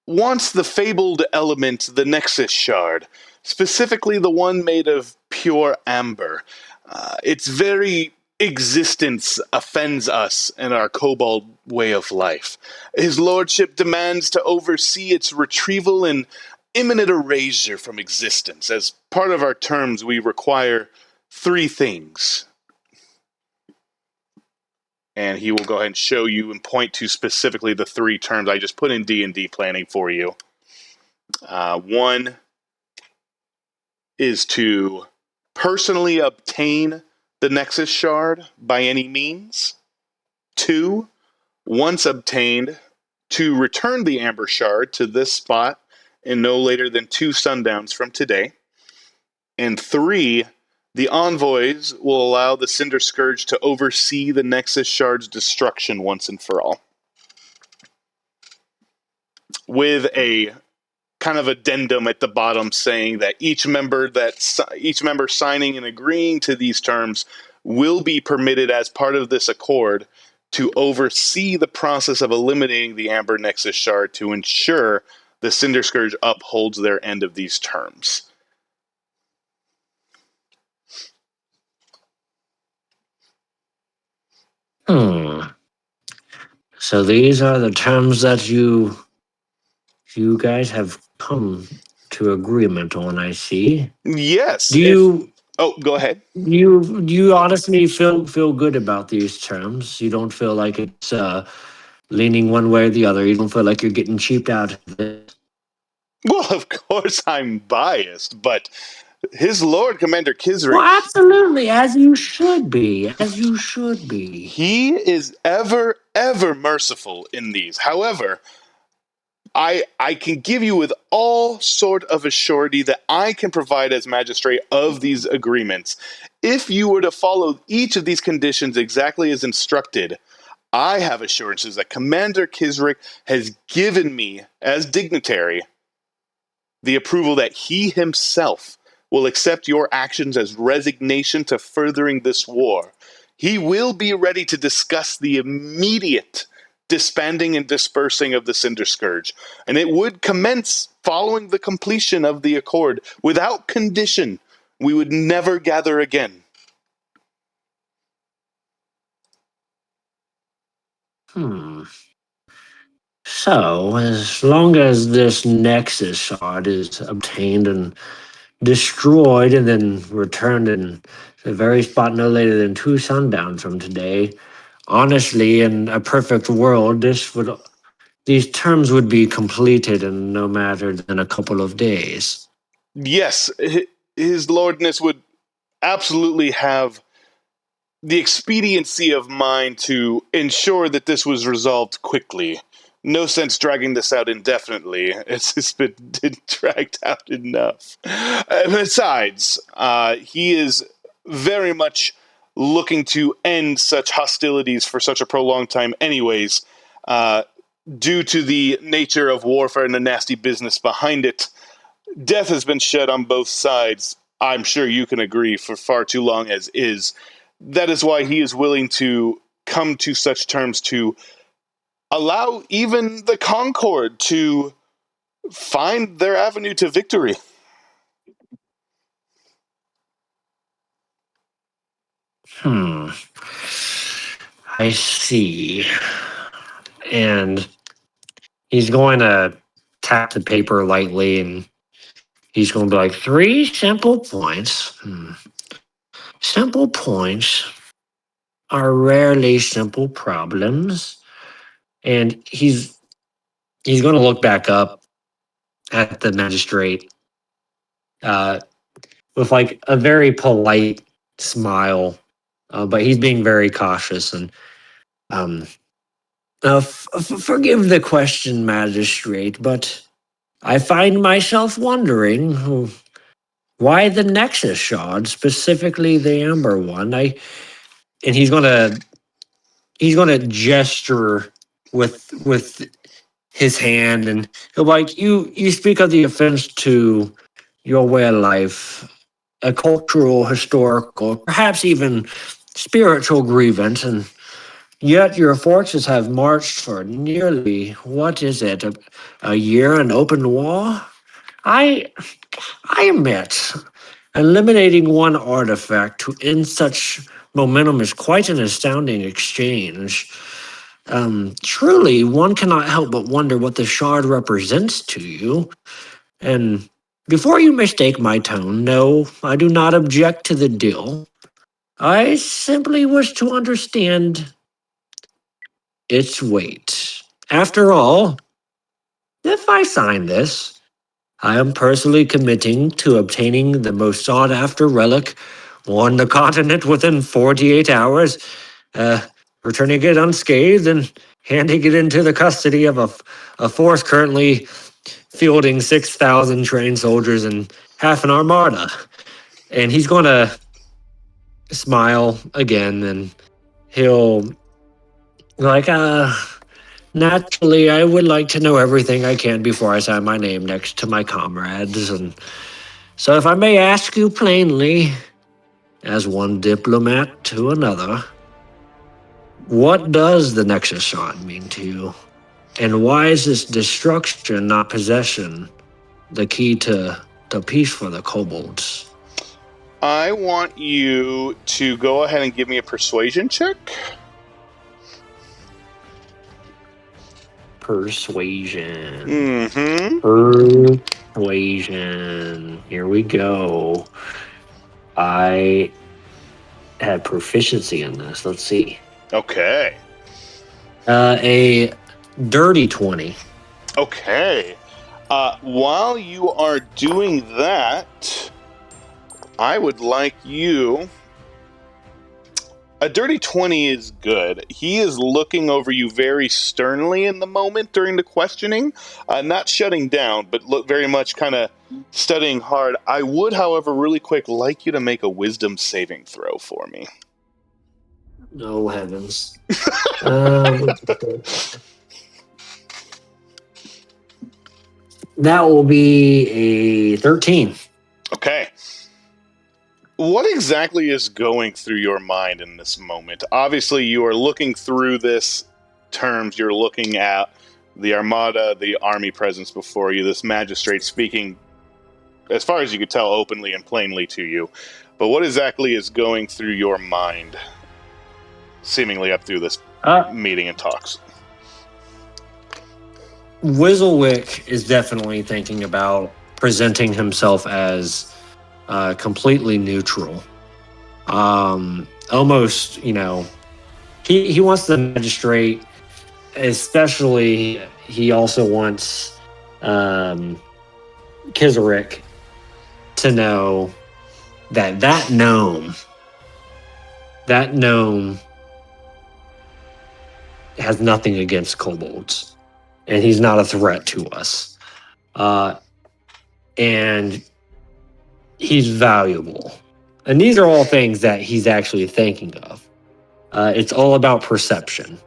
wants the fabled element, the Nexus Shard, specifically the one made of pure amber. Its very existence offends us and our kobold way of life. His lordship demands to oversee its retrieval and imminent erasure from existence. As part of our terms, we require 3 things. And he will go ahead and show you and point to specifically the 3 terms I just put in D&D planning for you. 1 is to personally obtain the Nexus Shard by any means. 2, once obtained, to return the Amber Shard to this spot in no later than 2 sundowns from today. And 3, the envoys will allow the Cinder Scourge to oversee the Nexus Shard's destruction once and for all. With a kind of addendum at the bottom saying that each member signing and agreeing to these terms will be permitted as part of this accord to oversee the process of eliminating the Amber Nexus Shard to ensure the Cinder Scourge upholds their end of these terms. So these are the terms that you guys have come to agreement on, I see. Yes. Do you go ahead. you honestly feel good about these terms? You don't feel like it's leaning one way or the other. You don't feel like you're getting cheaped out of this. Well, of course I'm biased, but his Lord Commander Well, Kisrick, absolutely, as you should be. As you should be. he is ever, ever merciful in these. However, I can give you with all sort of assurity that I can provide as magistrate of these agreements. If you were to follow each of these conditions exactly as instructed, I have assurances that Commander Kisrick has given me, as dignitary, the approval that he himself will accept your actions as resignation to furthering this war. He will be ready to discuss the immediate disbanding and dispersing of the Cinder Scourge, and it would commence following the completion of the accord. Without condition, we would never gather again. So, as long as this Nexus shard is obtained and destroyed and then returned in the very spot no later than 2 sundowns from today, honestly, in a perfect world, these terms would be completed in no matter than a couple of days. Yes, his lordness would absolutely have the expediency of mind to ensure that this was resolved quickly. No sense dragging this out indefinitely. It's been dragged out enough. Besides, he is very much looking to end such hostilities for such a prolonged time, anyways, due to the nature of warfare and the nasty business behind it. Death has been shed on both sides. I'm sure you can agree for far too long as is. That is why he is willing to come to such terms to allow even the Concord to find their avenue to victory. I see. And he's going to tap the paper lightly and he's going to be like, 3 simple points. Simple points are rarely simple problems. And he's going to look back up at the magistrate with like a very polite smile, but he's being very cautious and forgive the question, magistrate, but I find myself wondering why the Nexus shard, specifically the amber one. And he's gonna gesture with his hand, and he'll be like, you speak of the offense to your way of life, a cultural, historical, perhaps even spiritual grievance, and yet your forces have marched for nearly, what is it, a year in open war? I admit, eliminating one artifact to end such momentum is quite an astounding exchange. Truly, one cannot help but wonder what the shard represents to you. And before you mistake my tone, no, I do not object to the deal. I simply wish to understand its weight. After all, if I sign this, I am personally committing to obtaining the most sought after relic on the continent within 48 hours, uh, returning it unscathed and handing it into the custody of a force currently fielding 6,000 trained soldiers and half an armada. And he's going to smile again and he'll, like, naturally, I would like to know everything I can before I sign my name next to my comrades. And so, if I may ask you plainly, as one diplomat to another, what does the Nexus shard mean to you? And why is this destruction, not possession, the key to peace for the kobolds? I want you to go ahead and give me a persuasion check. Persuasion. Mm-hmm. Persuasion. Here we go. I had proficiency in this. Let's see. Okay. A Dirty 20. Okay. While you are doing that, I would like you. A dirty 20 is good. He is looking over you very sternly in the moment during the questioning, not shutting down, but look very much kind of studying hard. I would, however, really quick like you to make a wisdom saving throw for me. Oh, heavens. That will be a 13. Okay. What exactly is going through your mind in this moment? Obviously, you are looking through this terms. You're looking at the armada, the army presence before you, this magistrate speaking, as far as you could tell, openly and plainly to you. But what exactly is going through your mind, seemingly up through this meeting and talks? Wizzlewick is definitely thinking about presenting himself as completely neutral. Almost, he wants the magistrate, especially he also wants Kizarik to know that gnome has nothing against kobolds, and he's not a threat to us. And he's valuable. And these are all things that he's actually thinking of. It's all about perception.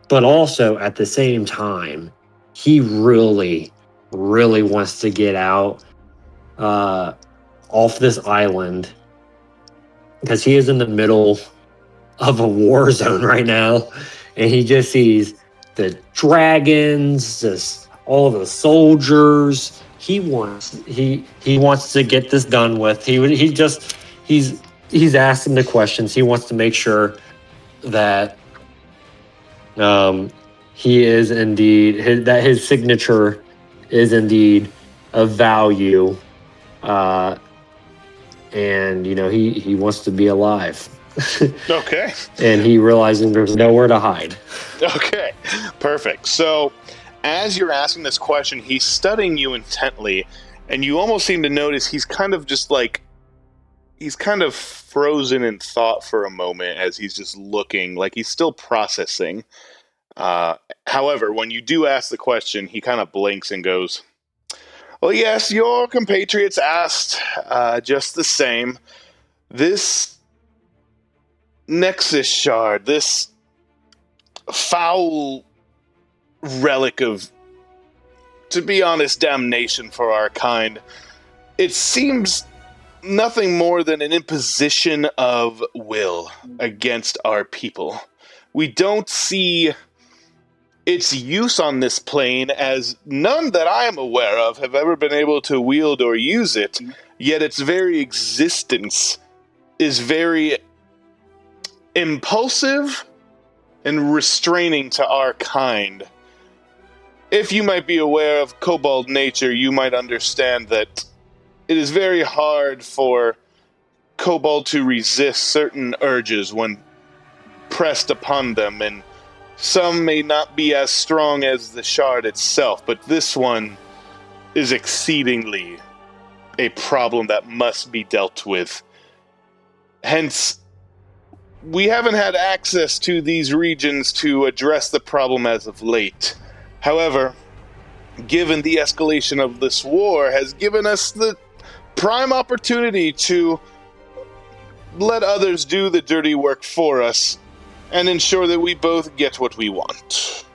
But also, at the same time, he really, really wants to get out off this island because he is in the middle of a war zone right now. And he just sees the dragons, just all the soldiers. He wants to get this done with. He's asking the questions. He wants to make sure that he is indeed that his signature is indeed of value, and he wants to be alive. Okay. And he realizes there's nowhere to hide. Okay, perfect. So, as you're asking this question, he's studying you intently, and you almost seem to notice he's kind of frozen in thought for a moment as he's just looking, like he's still processing. However, when you do ask the question, he kind of blinks and goes, "Well, yes, your compatriots asked just the same. This Nexus shard, this foul relic of, to be honest, damnation for our kind, it seems nothing more than an imposition of will against our people. We don't see its use on this plane, as none that I am aware of have ever been able to wield or use it, yet its very existence is very impulsive and restraining to our kind. If you might be aware of kobold nature, you might understand that it is very hard for kobold to resist certain urges when pressed upon them, and some may not be as strong as the shard itself, but this one is exceedingly a problem that must be dealt with. Hence, we haven't had access to these regions to address the problem as of late. However, given the escalation of this war has given us the prime opportunity to let others do the dirty work for us and ensure that we both get what we want.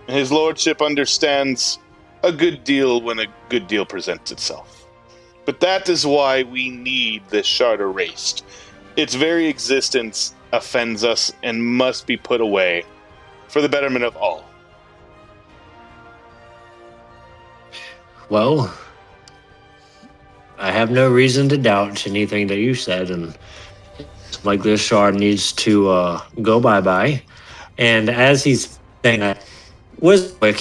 His lordship understands a good deal when a good deal presents itself. But that is why we need this shard erased. Its very existence offends us and must be put away for the betterment of all." Well, I have no reason to doubt anything that you said, and it's like this shard needs to go bye-bye. And as he's saying that, Wiswick,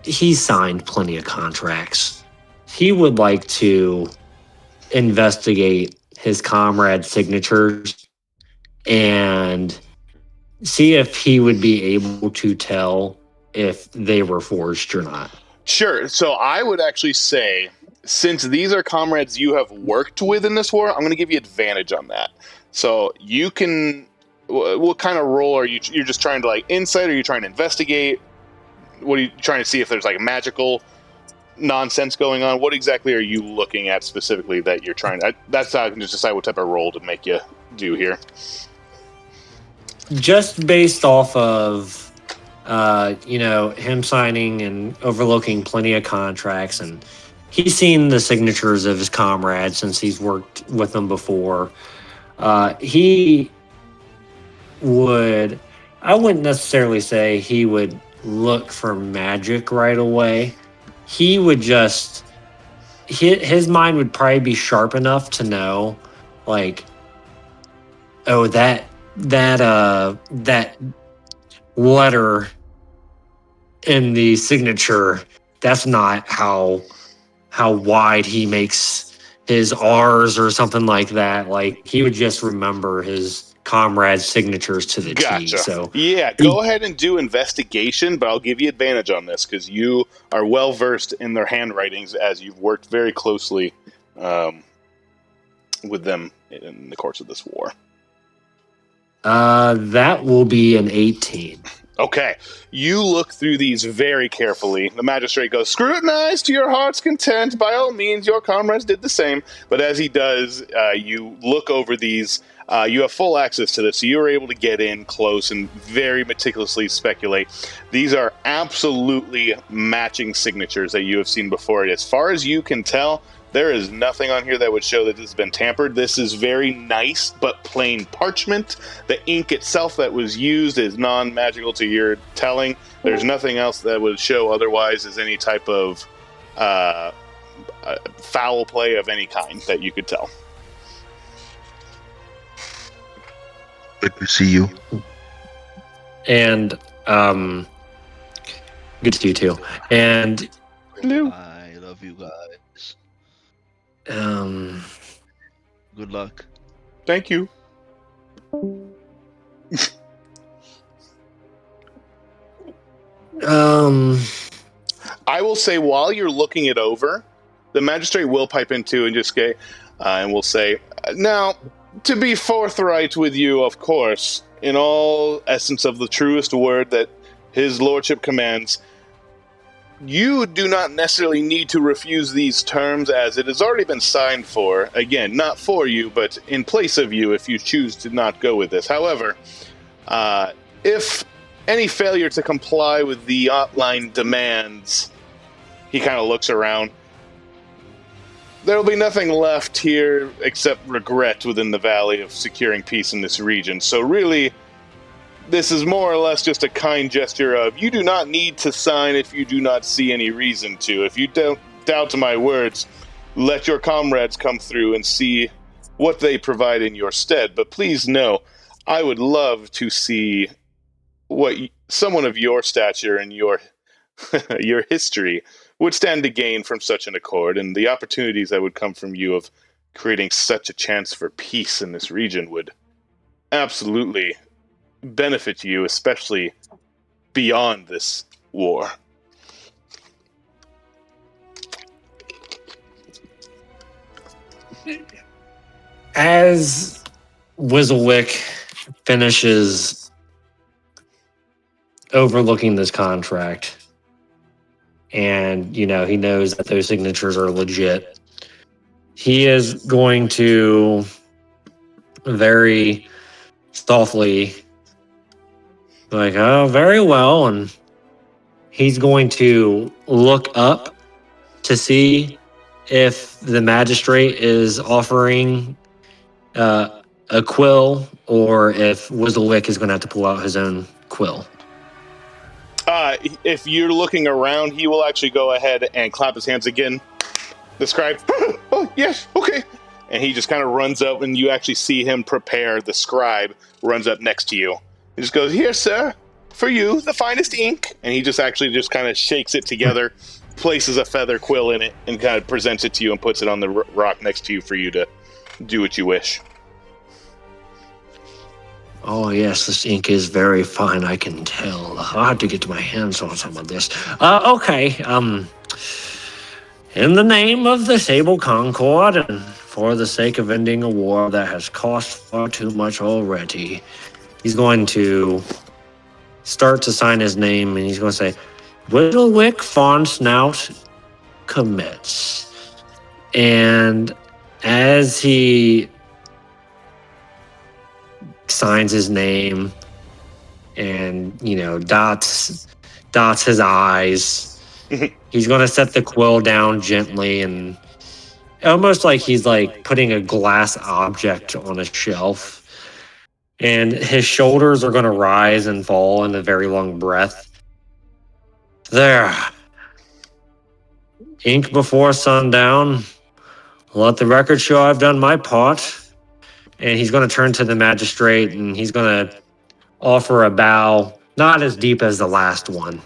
he's signed plenty of contracts. He would like to investigate his comrade's signatures and see if he would be able to tell if they were forged or not. Sure. So I would actually say, since these are comrades you have worked with in this war, I'm going to give you advantage on that. So you can. What kind of role are you? You're just trying to like insight, or are you trying to investigate? What are you trying to see if there's like magical nonsense going on? What exactly are you looking at specifically that you're trying to? That's how I can just decide what type of role to make you do here. Just based off of, him signing and overlooking plenty of contracts, and he's seen the signatures of his comrades since he's worked with them before. He would, I wouldn't necessarily say he would look for magic right away. He would just, his mind would probably be sharp enough to know, like, oh, that letter in the signature, that's not how wide he makes his R's or something like that. Like, he would just remember his comrades' signatures to the T. So yeah, go ahead and do investigation, but I'll give you advantage on this because you are well versed in their handwritings, as you've worked very closely with them in the course of this war. That will be an 18. Okay, you look through these very carefully. The magistrate goes, "Scrutinize to your heart's content. By all means, your comrades did the same." But as he does, you look over these. You have full access to this, so you are able to get in close and very meticulously speculate. These are absolutely matching signatures that you have seen before. As far as you can tell, there is nothing on here that would show that this has been tampered. This is very nice but plain parchment. The ink itself that was used is non-magical to your telling. There's nothing else that would show otherwise as any type of foul play of any kind that you could tell. Good to see you. And good to see you too. And Hello. I love you guys. Good luck. Thank you. I will say, while you're looking it over, the magistrate will pipe in too and just say, and will say, "Now, to be forthright with you, of course, in all essence of the truest word that his lordship commands, you do not necessarily need to refuse these terms, as it has already been signed for. Again, not for you, but in place of you if you choose to not go with this. However, if any failure to comply with the outlined demands," he kind of looks around, "there will be nothing left here except regret within the Valley of securing peace in this region. So really, this is more or less just a kind gesture of, you do not need to sign if you do not see any reason to. If you don't doubt my words, let your comrades come through and see what they provide in your stead. But please know, I would love to see what someone of your stature and your your history would stand to gain from such an accord, and the opportunities that would come from you of creating such a chance for peace in this region would absolutely benefit you, especially beyond this war." As Whistlewick finishes overlooking this contract, and, he knows that those signatures are legit, he is going to very softly, like, "Oh, very well," and he's going to look up to see if the magistrate is offering a quill, or if Whistlewick is going to have to pull out his own quill. If you're looking around, he will actually go ahead and clap his hands again. The scribe, "Oh, yes, okay." And he just kind of runs up, and you actually see him prepare. The scribe runs up next to you. He just goes, "Here, sir, for you, the finest ink." And he just kind of shakes it together, places a feather quill in it, and kind of presents it to you and puts it on the rock next to you for you to do what you wish. Oh, yes, this ink is very fine, I can tell. I'll have to get my hands on some of this. Okay, in the name of the Sable Concord, and for the sake of ending a war that has cost far too much already, he's going to start to sign his name, and he's going to say, Whittlewick Farnsnout commits. And as he signs his name and, dots his eyes, he's going to set the quill down gently and almost like he's like putting a glass object on a shelf. And his shoulders are going to rise and fall in a very long breath. There. Ink before sundown. Let the record show I've done my part. And he's going to turn to the magistrate and he's going to offer a bow, not as deep as the last one.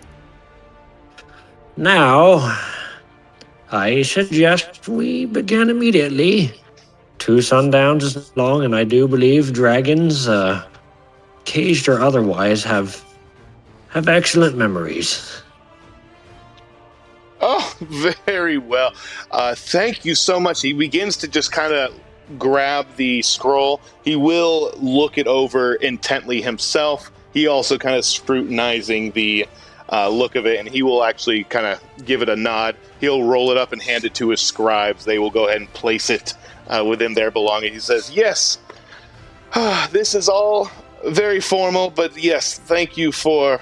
Now, I suggest we begin immediately. 2 sundowns is long, and I do believe dragons, caged or otherwise, have excellent memories. Oh, very well. Thank you so much. He begins to just kind of grab the scroll. He will look it over intently himself. He also kind of scrutinizing the look of it, and he will actually kind of give it a nod. He'll roll it up and hand it to his scribes. They will go ahead and place it within their belongings. He says, yes, this is all very formal, but yes, thank you for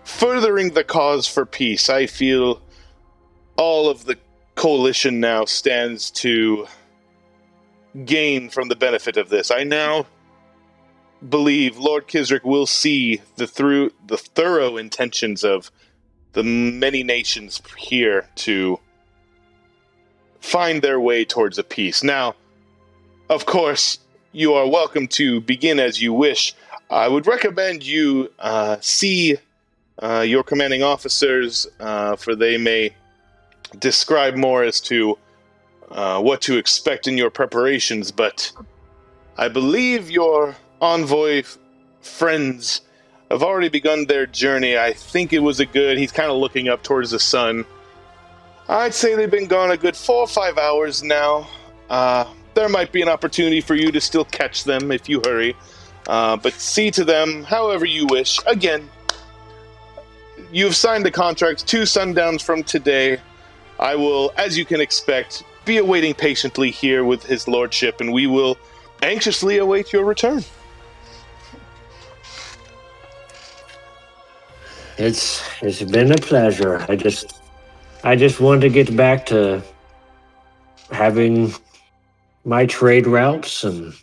furthering the cause for peace. I feel all of the coalition now stands to gain from the benefit of this. I now believe Lord Kisrick will see the thorough intentions of the many nations here to find their way towards a peace. Now, of course, you are welcome to begin as you wish. I would recommend you see your commanding officers, for they may describe more as to what to expect in your preparations, but I believe your envoy friends have already begun their journey. I think it was he's kind of looking up towards the sun. I'd say they've been gone a good 4 or 5 hours now. There might be an opportunity for you to still catch them if you hurry, but see to them however you wish. Again, you've signed the contract 2 sundowns from today. I will, as you can expect, be awaiting patiently here with his lordship, and we will anxiously await your return. It's been a pleasure. I just wanted to get back to having my trade routes and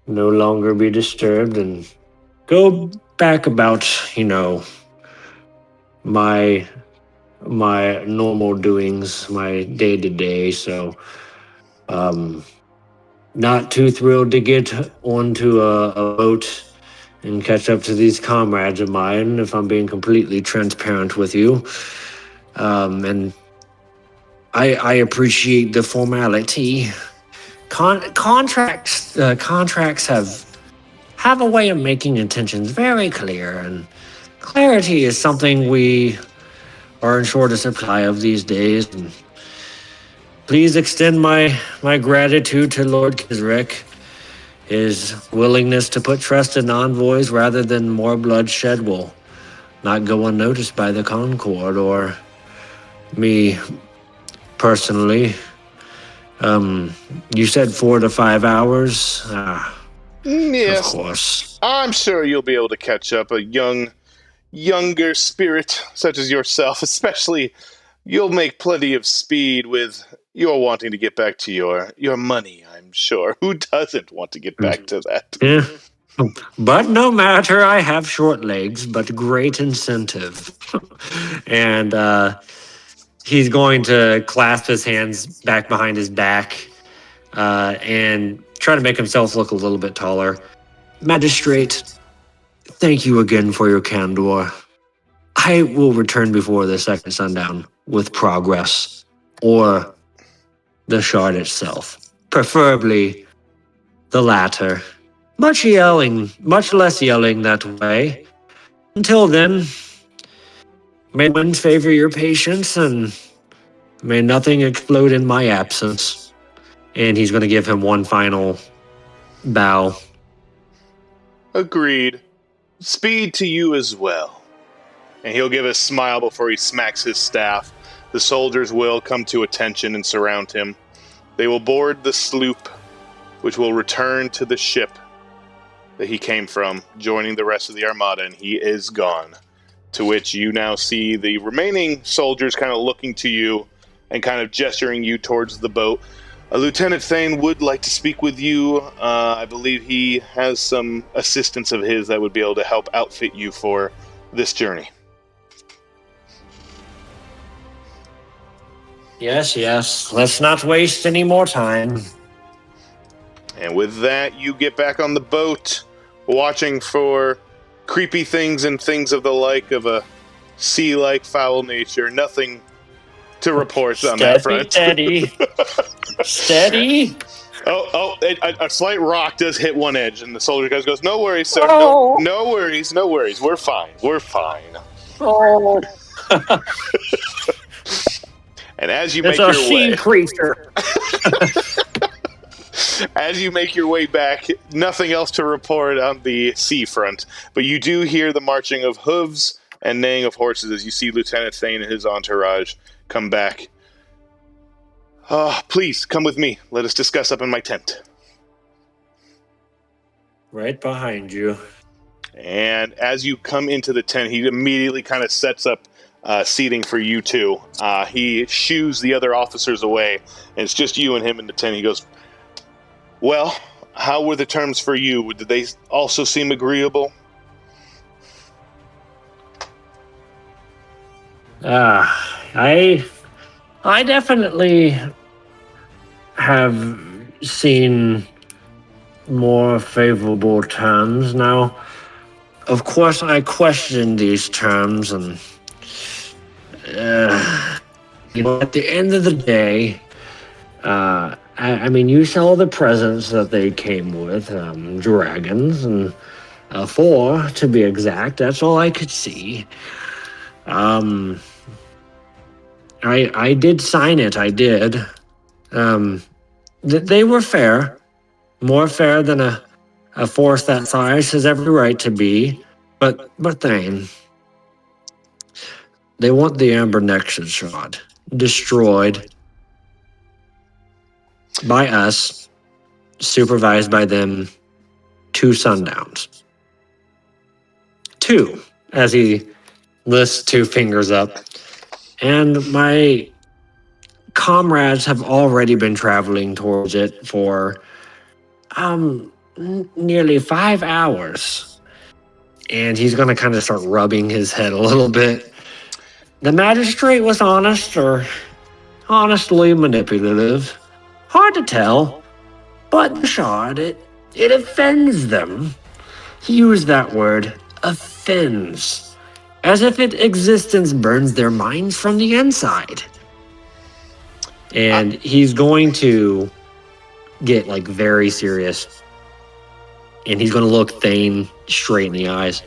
no longer be disturbed and go back about, my normal doings, my day-to-day. So, not too thrilled to get onto a boat and catch up to these comrades of mine, if I'm being completely transparent with you. And I appreciate the formality. Contracts have a way of making intentions very clear, and clarity is something we are in short supply of these days. And please extend my gratitude to Lord Kisrick. His willingness to put trust in envoys rather than more bloodshed will not go unnoticed by the Concord or me personally. You said 4 to 5 hours? Yes, of course. I'm sure you'll be able to catch up. A younger spirit such as yourself, especially, you'll make plenty of speed with your wanting to get back to your money, I'm sure. Who doesn't want to get back to that? Yeah. But no matter, I have short legs, but great incentive. And he's going to clasp his hands back behind his back and try to make himself look a little bit taller. Magistrate, thank you again for your candor. I will return before the second sundown with progress, or the shard itself. Preferably the latter. Much yelling, much less yelling that way. Until then, may wind favor your patience and may nothing explode in my absence. And he's going to give him one final bow. Agreed. Speed to you as well. And he'll give a smile before he smacks his staff. The soldiers will come to attention and surround him. They will board the sloop, which will return to the ship that he came from, joining the rest of the armada, and he is gone. To which you now see the remaining soldiers kind of looking to you and kind of gesturing you towards the boat. Lieutenant Thane would like to speak with you. I believe he has some assistants of his that would be able to help outfit you for this journey. Yes. Let's not waste any more time. And with that, you get back on the boat, watching for creepy things and things of the like of a sea-like foul nature. Nothing to report on that front. Steady. Steady. A slight rock does hit one edge, and the soldier guy goes, "No worries, sir. Oh. No worries. We're fine. Oh. And as you It's make a your sea way, creature. as you make your way back, nothing else to report on the seafront, but you do hear the marching of hooves and neighing of horses as you see Lieutenant Thane and his entourage come back. Please, come with me. Let us discuss up in my tent. Right behind you. And as you come into the tent, he immediately kind of sets up seating for you two. He shoos the other officers away, and it's just you and him in the tent. He goes, "Well, how were the terms for you? Did they also seem agreeable?" I definitely have seen more favorable terms. Now, of course, I question these terms, and at the end of the day, I mean, you saw the presents that they came with, dragons, and 4 to be exact. That's all I could see. I did sign it. I did. They were fair, more fair than a force that size has every right to be. But Thane, they want the Amber Nexus shard destroyed by us, supervised by them, 2 sundowns. 2, as he lifts 2 fingers up. And my comrades have already been traveling towards it for nearly 5 hours. And he's going to kind of start rubbing his head a little bit. The magistrate was honest or honestly manipulative. Hard to tell. But the shard, it offends them. He used that word, offends. As if its existence burns their minds from the inside. And he's going to get very serious. And he's going to look Thane straight in the eyes.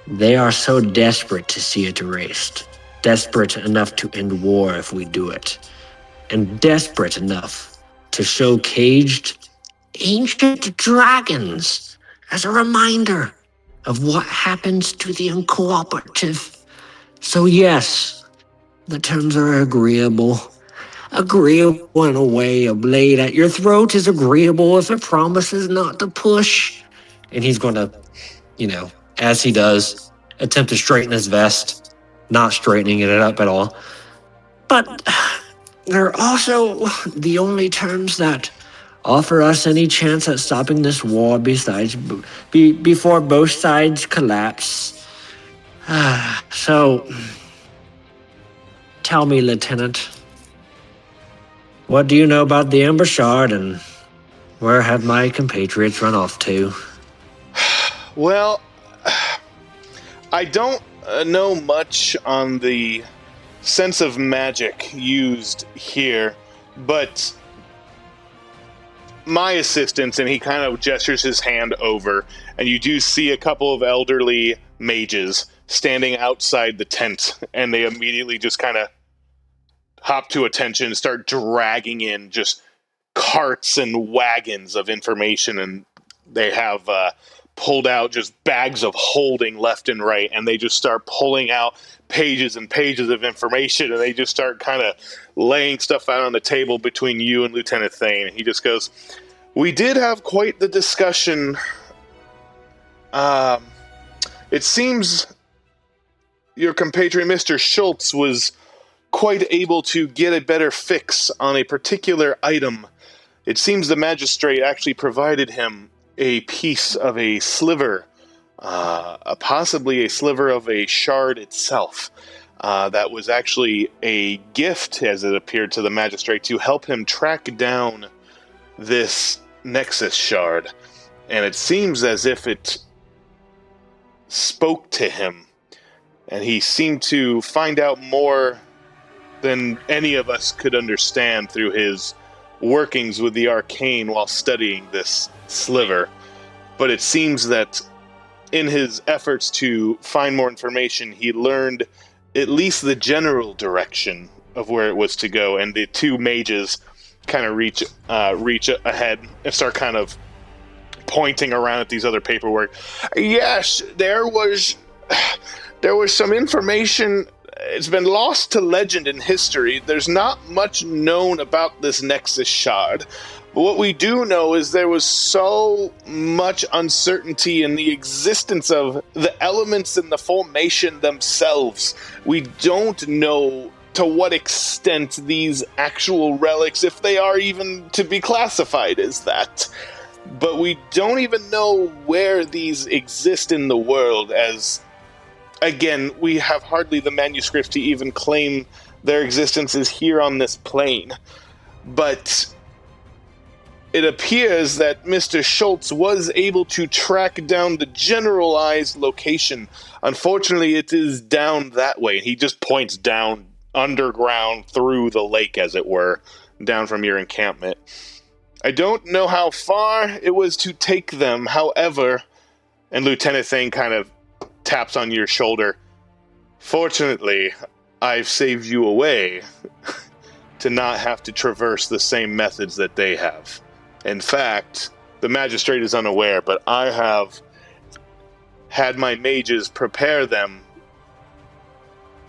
They are so desperate to see it erased. Desperate enough to end war if we do it. And desperate enough to show caged ancient dragons as a reminder of what happens to the uncooperative. So yes, the terms are agreeable. Agreeable in a way. A blade at your throat is agreeable if it promises not to push. And he's going to, as he does, attempt to straighten his vest, not straightening it up at all. But they're also the only terms that offer us any chance at stopping this war before both sides collapse. So, tell me, Lieutenant, what do you know about the Amber Shard, and where have my compatriots run off to? Well, I don't know much on the sense of magic used here, but my assistance, and he kind of gestures his hand over, and you do see a couple of elderly mages standing outside the tent, and they immediately just kind of hop to attention and start dragging in just carts and wagons of information, and they have pulled out just bags of holding left and right, and they just start pulling out pages and pages of information, and they just start kind of laying stuff out on the table between you and Lieutenant Thane. He just goes, "We did have quite the discussion. It seems your compatriot Mr. Schultz was quite able to get a better fix on a particular item. It seems the magistrate actually provided him a piece of a sliver, possibly a sliver of a shard itself. That was actually a gift, as it appeared to the magistrate, to help him track down this Nexus shard. And it seems as if it spoke to him, and he seemed to find out more than any of us could understand through his workings with the arcane while studying this sliver. But it seems that in his efforts to find more information, he learned at least the general direction of where it was to go." And the two mages kind of reach ahead and start kind of pointing around at these other paperwork. "Yes, there was some information. It's been lost to legend and history. There's not much known about this Nexus shard. But what we do know is there was so much uncertainty in the existence of the elements in the formation themselves. We don't know to what extent these actual relics, if they are even to be classified as that. But we don't even know where these exist in the world, as, again, we have hardly the manuscripts to even claim their existence is here on this plane. But it appears that Mr. Schultz was able to track down the generalized location. Unfortunately, it is down that way." He just points down underground through the lake, as it were, down from your encampment. "I don't know how far it was to take them, however," and Lieutenant Thane kind of taps on your shoulder, "fortunately, I've saved you a way to not have to traverse the same methods that they have. In fact, the magistrate is unaware, but I have had my mages prepare them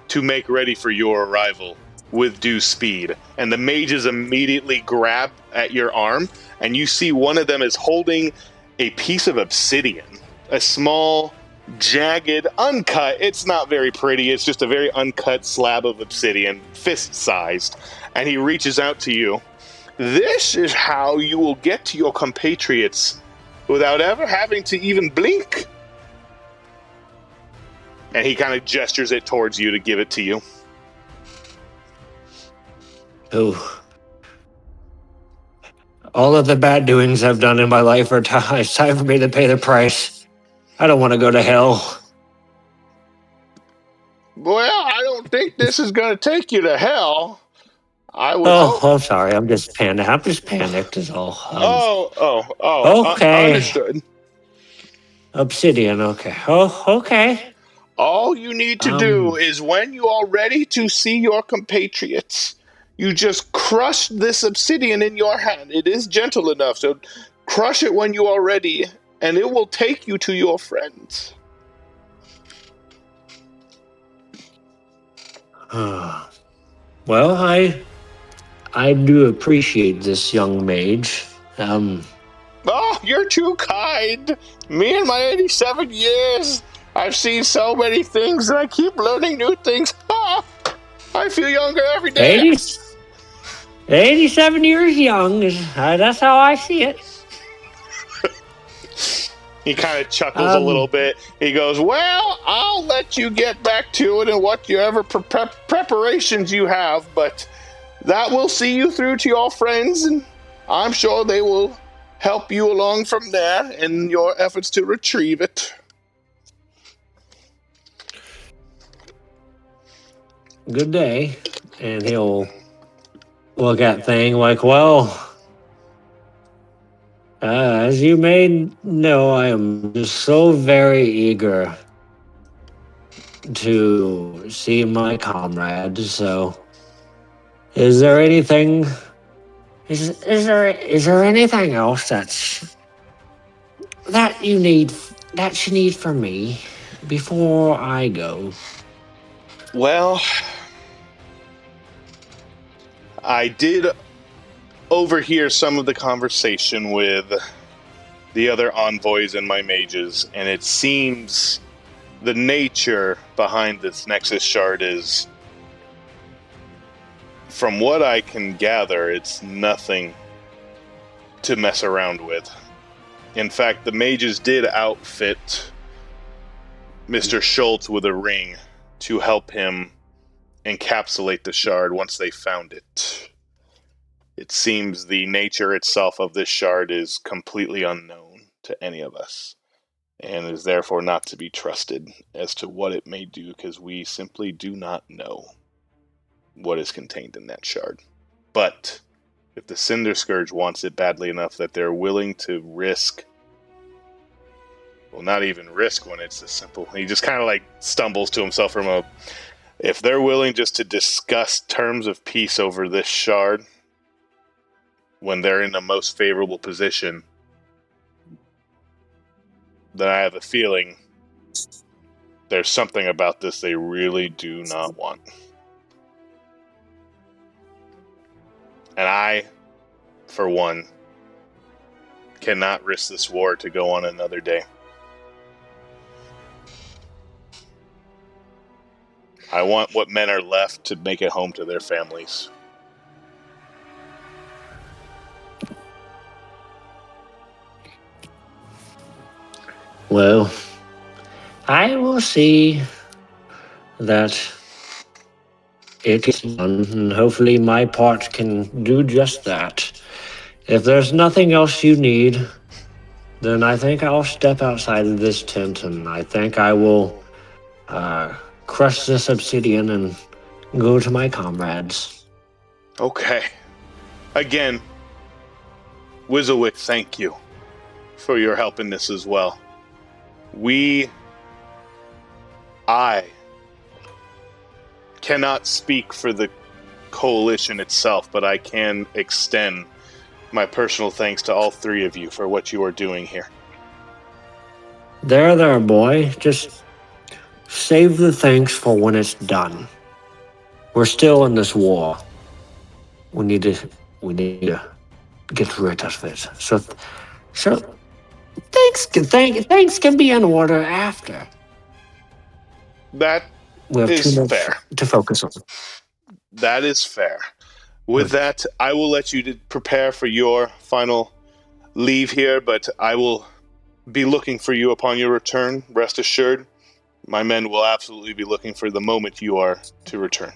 to make ready for your arrival with due speed." And the mages immediately grab at your arm, and you see one of them is holding a piece of obsidian, a small, jagged, uncut, it's not very pretty, it's just a very uncut slab of obsidian, fist-sized, and he reaches out to you. "This is how you will get to your compatriots without ever having to even blink." And he kind of gestures it towards you to give it to you. Oh. All of the bad doings I've done in my life are it's time for me to pay the price. I don't want to go to hell. "Well, I don't think this is going to take you to hell. I would I'm sorry. I'm just panicked is all. Okay. Understood. Obsidian, okay. Oh, okay. All you need to do is, when you are ready to see your compatriots, you just crush this obsidian in your hand. It is gentle enough, so crush it when you are ready, and it will take you to your friends." Well, I do appreciate this young mage. "Oh, you're too kind. Me and my 87 years, I've seen so many things, and I keep learning new things. I feel younger every day." 87 years young. That's how I see it. He kind of chuckles a little bit. He goes, "Well, I'll let you get back to it and whatever preparations you have, but that will see you through to your friends, and I'm sure they will help you along from there in your efforts to retrieve it." Good day. And he'll look at Thing like, well, As you may know, I am just so very eager to see my comrades. So, is there anything? Is there anything else that you need from me before I go? Well, I did overhear some of the conversation with the other envoys and my mages, and it seems the nature behind this Nexus shard is, from what I can gather, it's nothing to mess around with. In fact, the mages did outfit Mr. Schultz with a ring to help him encapsulate the shard once they found it. It seems the nature itself of this shard is completely unknown to any of us, and is therefore not to be trusted as to what it may do, because we simply do not know what is contained in that shard. But if the Cinder Scourge wants it badly enough that they're willing to risk, well, not even risk when it's this simple. He just kind of like stumbles to himself from a, if they're willing just to discuss terms of peace over this shard when they're in the most favorable position, then I have a feeling there's something about this they really do not want. And I, for one, cannot risk this war to go on another day. I want what men are left to make it home to their families. Well, I will see that it is done, and hopefully my part can do just that. If there's nothing else you need, then I think I'll step outside of this tent, and I think I will crush this obsidian and go to my comrades. Okay. Again, Wizzlewick, thank you for your help in this as well. I cannot speak for the coalition itself, but I can extend my personal thanks to all three of you for what you are doing here. There, boy. Just save the thanks for when it's done. We're still in this war. We need to get rid of it. So thanks can be in order after. That We have is too much fair. to focus on. That is fair. With that, I will let you prepare for your final leave here, but I will be looking for you upon your return. Rest assured, my men will absolutely be looking for the moment you are to return.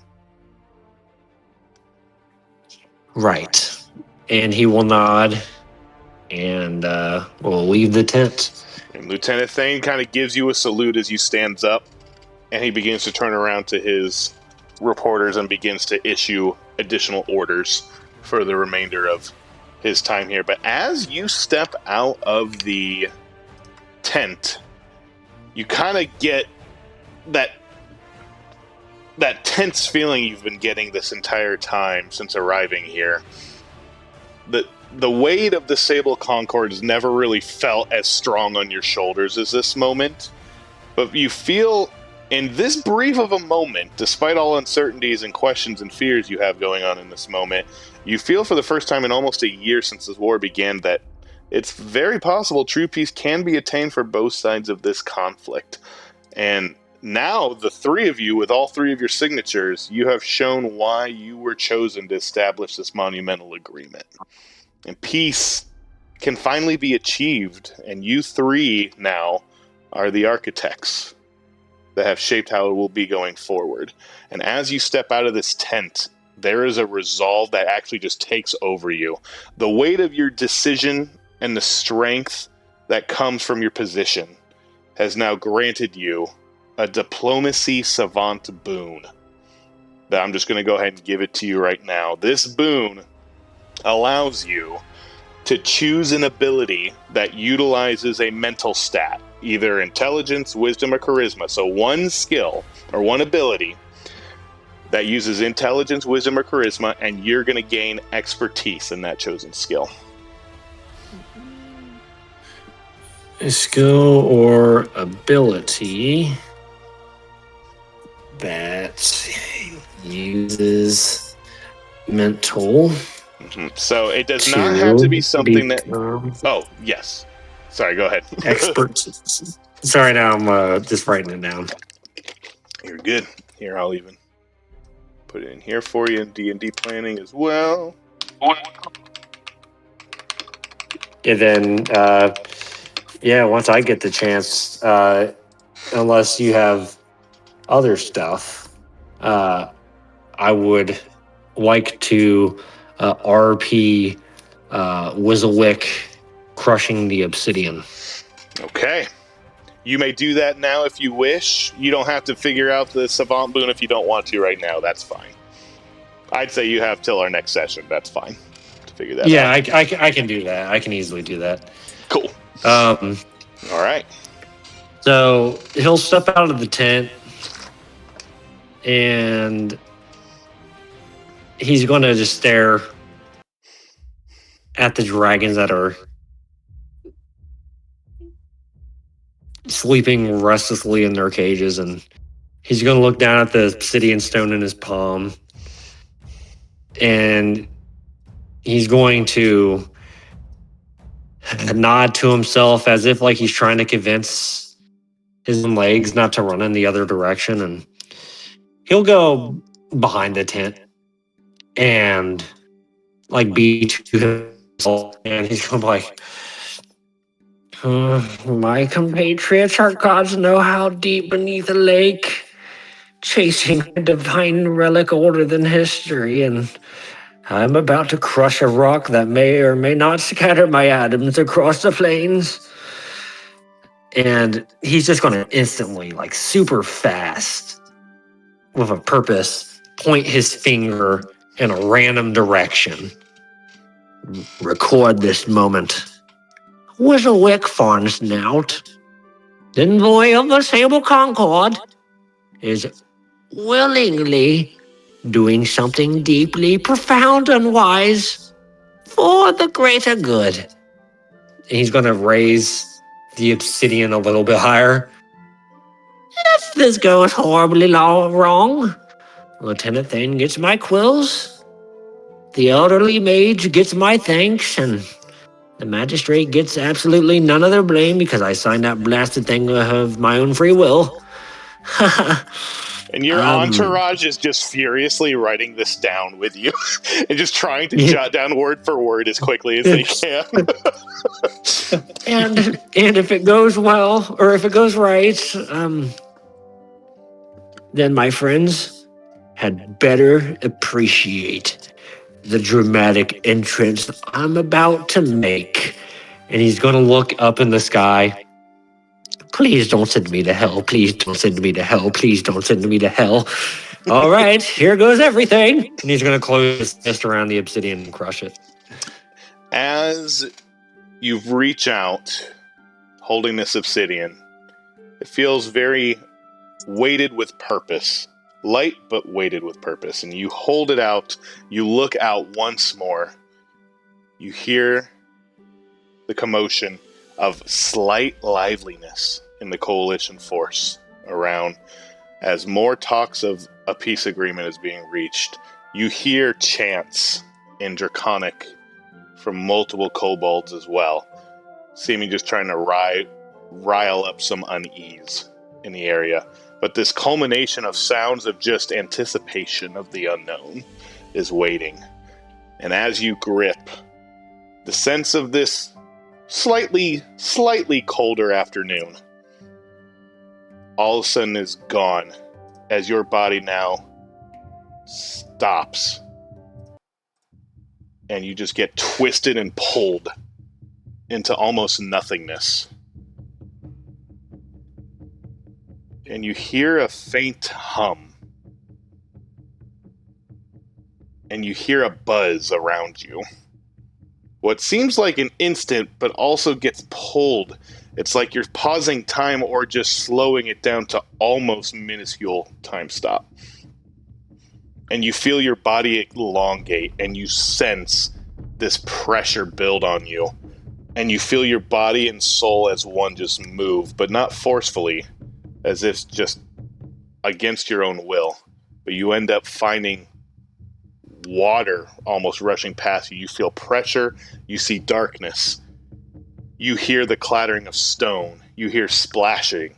Right. And he will nod, and we'll leave the tent. And Lieutenant Thane kind of gives you a salute as you stands up, and he begins to turn around to his reporters and begins to issue additional orders for the remainder of his time here. But as you step out of the tent, you kind of get that tense feeling you've been getting this entire time since arriving here. The weight of the Sable Concord has never really felt as strong on your shoulders as this moment, but you feel in this brief of a moment, despite all uncertainties and questions and fears you have going on in this moment, you feel for the first time in almost a year since this war began that it's very possible true peace can be attained for both sides of this conflict. And now, the three of you, with all three of your signatures, you have shown why you were chosen to establish this monumental agreement. And peace can finally be achieved, and you three now are the architects that have shaped how it will be going forward. And as you step out of this tent, there is a resolve that actually just takes over you. The weight of your decision and the strength that comes from your position has now granted you a diplomacy savant boon that I'm just going to go ahead and give it to you right now. This boon allows you to choose an ability that utilizes a mental stat, either intelligence, wisdom, or charisma. So one skill or one ability that uses intelligence, wisdom, or charisma, and you're going to gain expertise in that chosen skill. A skill or ability that uses mental. So it does not have to be something that... become Oh, yes. Sorry, go ahead. expert. Sorry, now I'm just writing it down. You're good. Here, I'll even put it in here for you in D&D planning as well. And then, once I get the chance, unless you have other stuff, I would like to RP Whizzlewick crushing the obsidian. Okay. You may do that now if you wish. You don't have to figure out the Savant Boon if you don't want to right now. That's fine. I'd say you have till our next session. That's fine to figure that out. Yeah, I can do that. I can easily do that. Cool. All right. So he'll step out of the tent and he's going to just stare at the dragons that are sleeping restlessly in their cages, and he's going to look down at the obsidian stone in his palm, and he's going to nod to himself as if like he's trying to convince his legs not to run in the other direction, and he'll go behind the tent and like be to himself, and he's going to be like, my compatriots, our gods know how deep beneath the lake, chasing a divine relic older than history, and I'm about to crush a rock that may or may not scatter my atoms across the plains. And he's just going to instantly, like super fast, with a purpose, point his finger in a random direction. Record this moment. Whizzlewick Farnsnout, the envoy of the Sable Concord, is willingly doing something deeply profound and wise for the greater good. And he's going to raise the obsidian a little bit higher. If this goes horribly wrong, Lieutenant Thane gets my quills, the elderly mage gets my thanks, and the magistrate gets absolutely none of their blame because I signed that blasted thing of my own free will. And your entourage is just furiously writing this down with you and just trying to jot down word for word as quickly as they can. and if it goes well, or if it goes right, then my friends had better appreciate the dramatic entrance I'm about to make. And he's going to look up in the sky. Please don't send me to hell. Please don't send me to hell. Please don't send me to hell. All right, here goes everything. And he's going to close his fist around the obsidian and crush it. As you reach out, holding this obsidian, it feels very weighted with purpose. Light, but weighted with purpose. And you hold it out, you look out once more. You hear the commotion of slight liveliness in the coalition force around. As more talks of a peace agreement is being reached, you hear chants in Draconic from multiple kobolds as well, seeming just trying to rile up some unease in the area. But this culmination of sounds of just anticipation of the unknown is waiting. And as you grip, the sense of this slightly colder afternoon all of a sudden is gone as your body now stops and you just get twisted and pulled into almost nothingness. And you hear a faint hum. And you hear a buzz around you. what seems like an instant, but also gets pulled. It's like you're pausing time or just slowing it down to almost minuscule time stop. And you feel your body elongate, and you sense this pressure build on you. And you feel your body and soul as one just move, but not forcefully, as if just against your own will. But you end up finding water almost rushing past you. You feel pressure. You see darkness. You hear the clattering of stone. You hear splashing.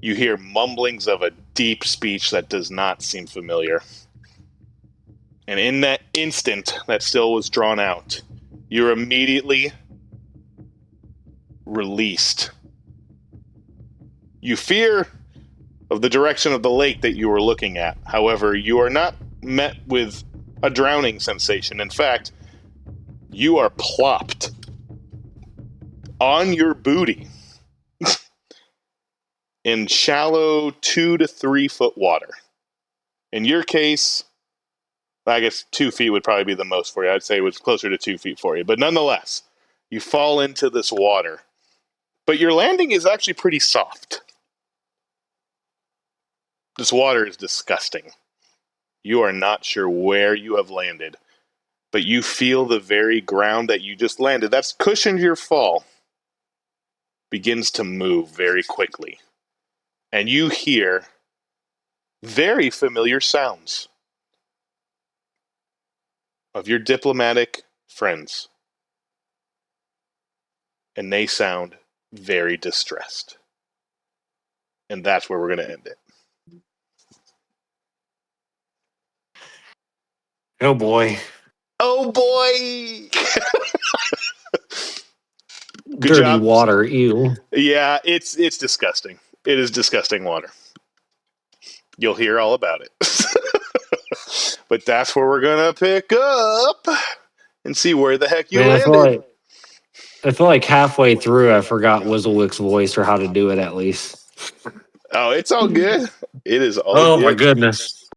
You hear mumblings of a deep speech that does not seem familiar. And in that instant that still was drawn out, you're immediately released. You fear of the direction of the lake that you were looking at. However, you are not met with a drowning sensation. In fact, you are plopped on your booty in shallow 2 to 3 foot water. In your case, I guess 2 feet would probably be the most for you. I'd say it was closer to 2 feet for you. But nonetheless, you fall into this water. But your landing is actually pretty soft. This water is disgusting. You are not sure where you have landed, but you feel the very ground that you just landed, that's cushioned your fall, begins to move very quickly. And you hear very familiar sounds of your diplomatic friends. And they sound very distressed. And that's where we're going to end it. Oh boy. Oh boy! Good Dirty job. water, ew. Yeah, it's disgusting. It is disgusting water. You'll hear all about it. But that's where we're going to pick up and see where the heck you Man, landed. I feel like halfway through I forgot Wizzlewick's voice or how to do it at least. Oh, it's all good. It is all Oh good. my goodness.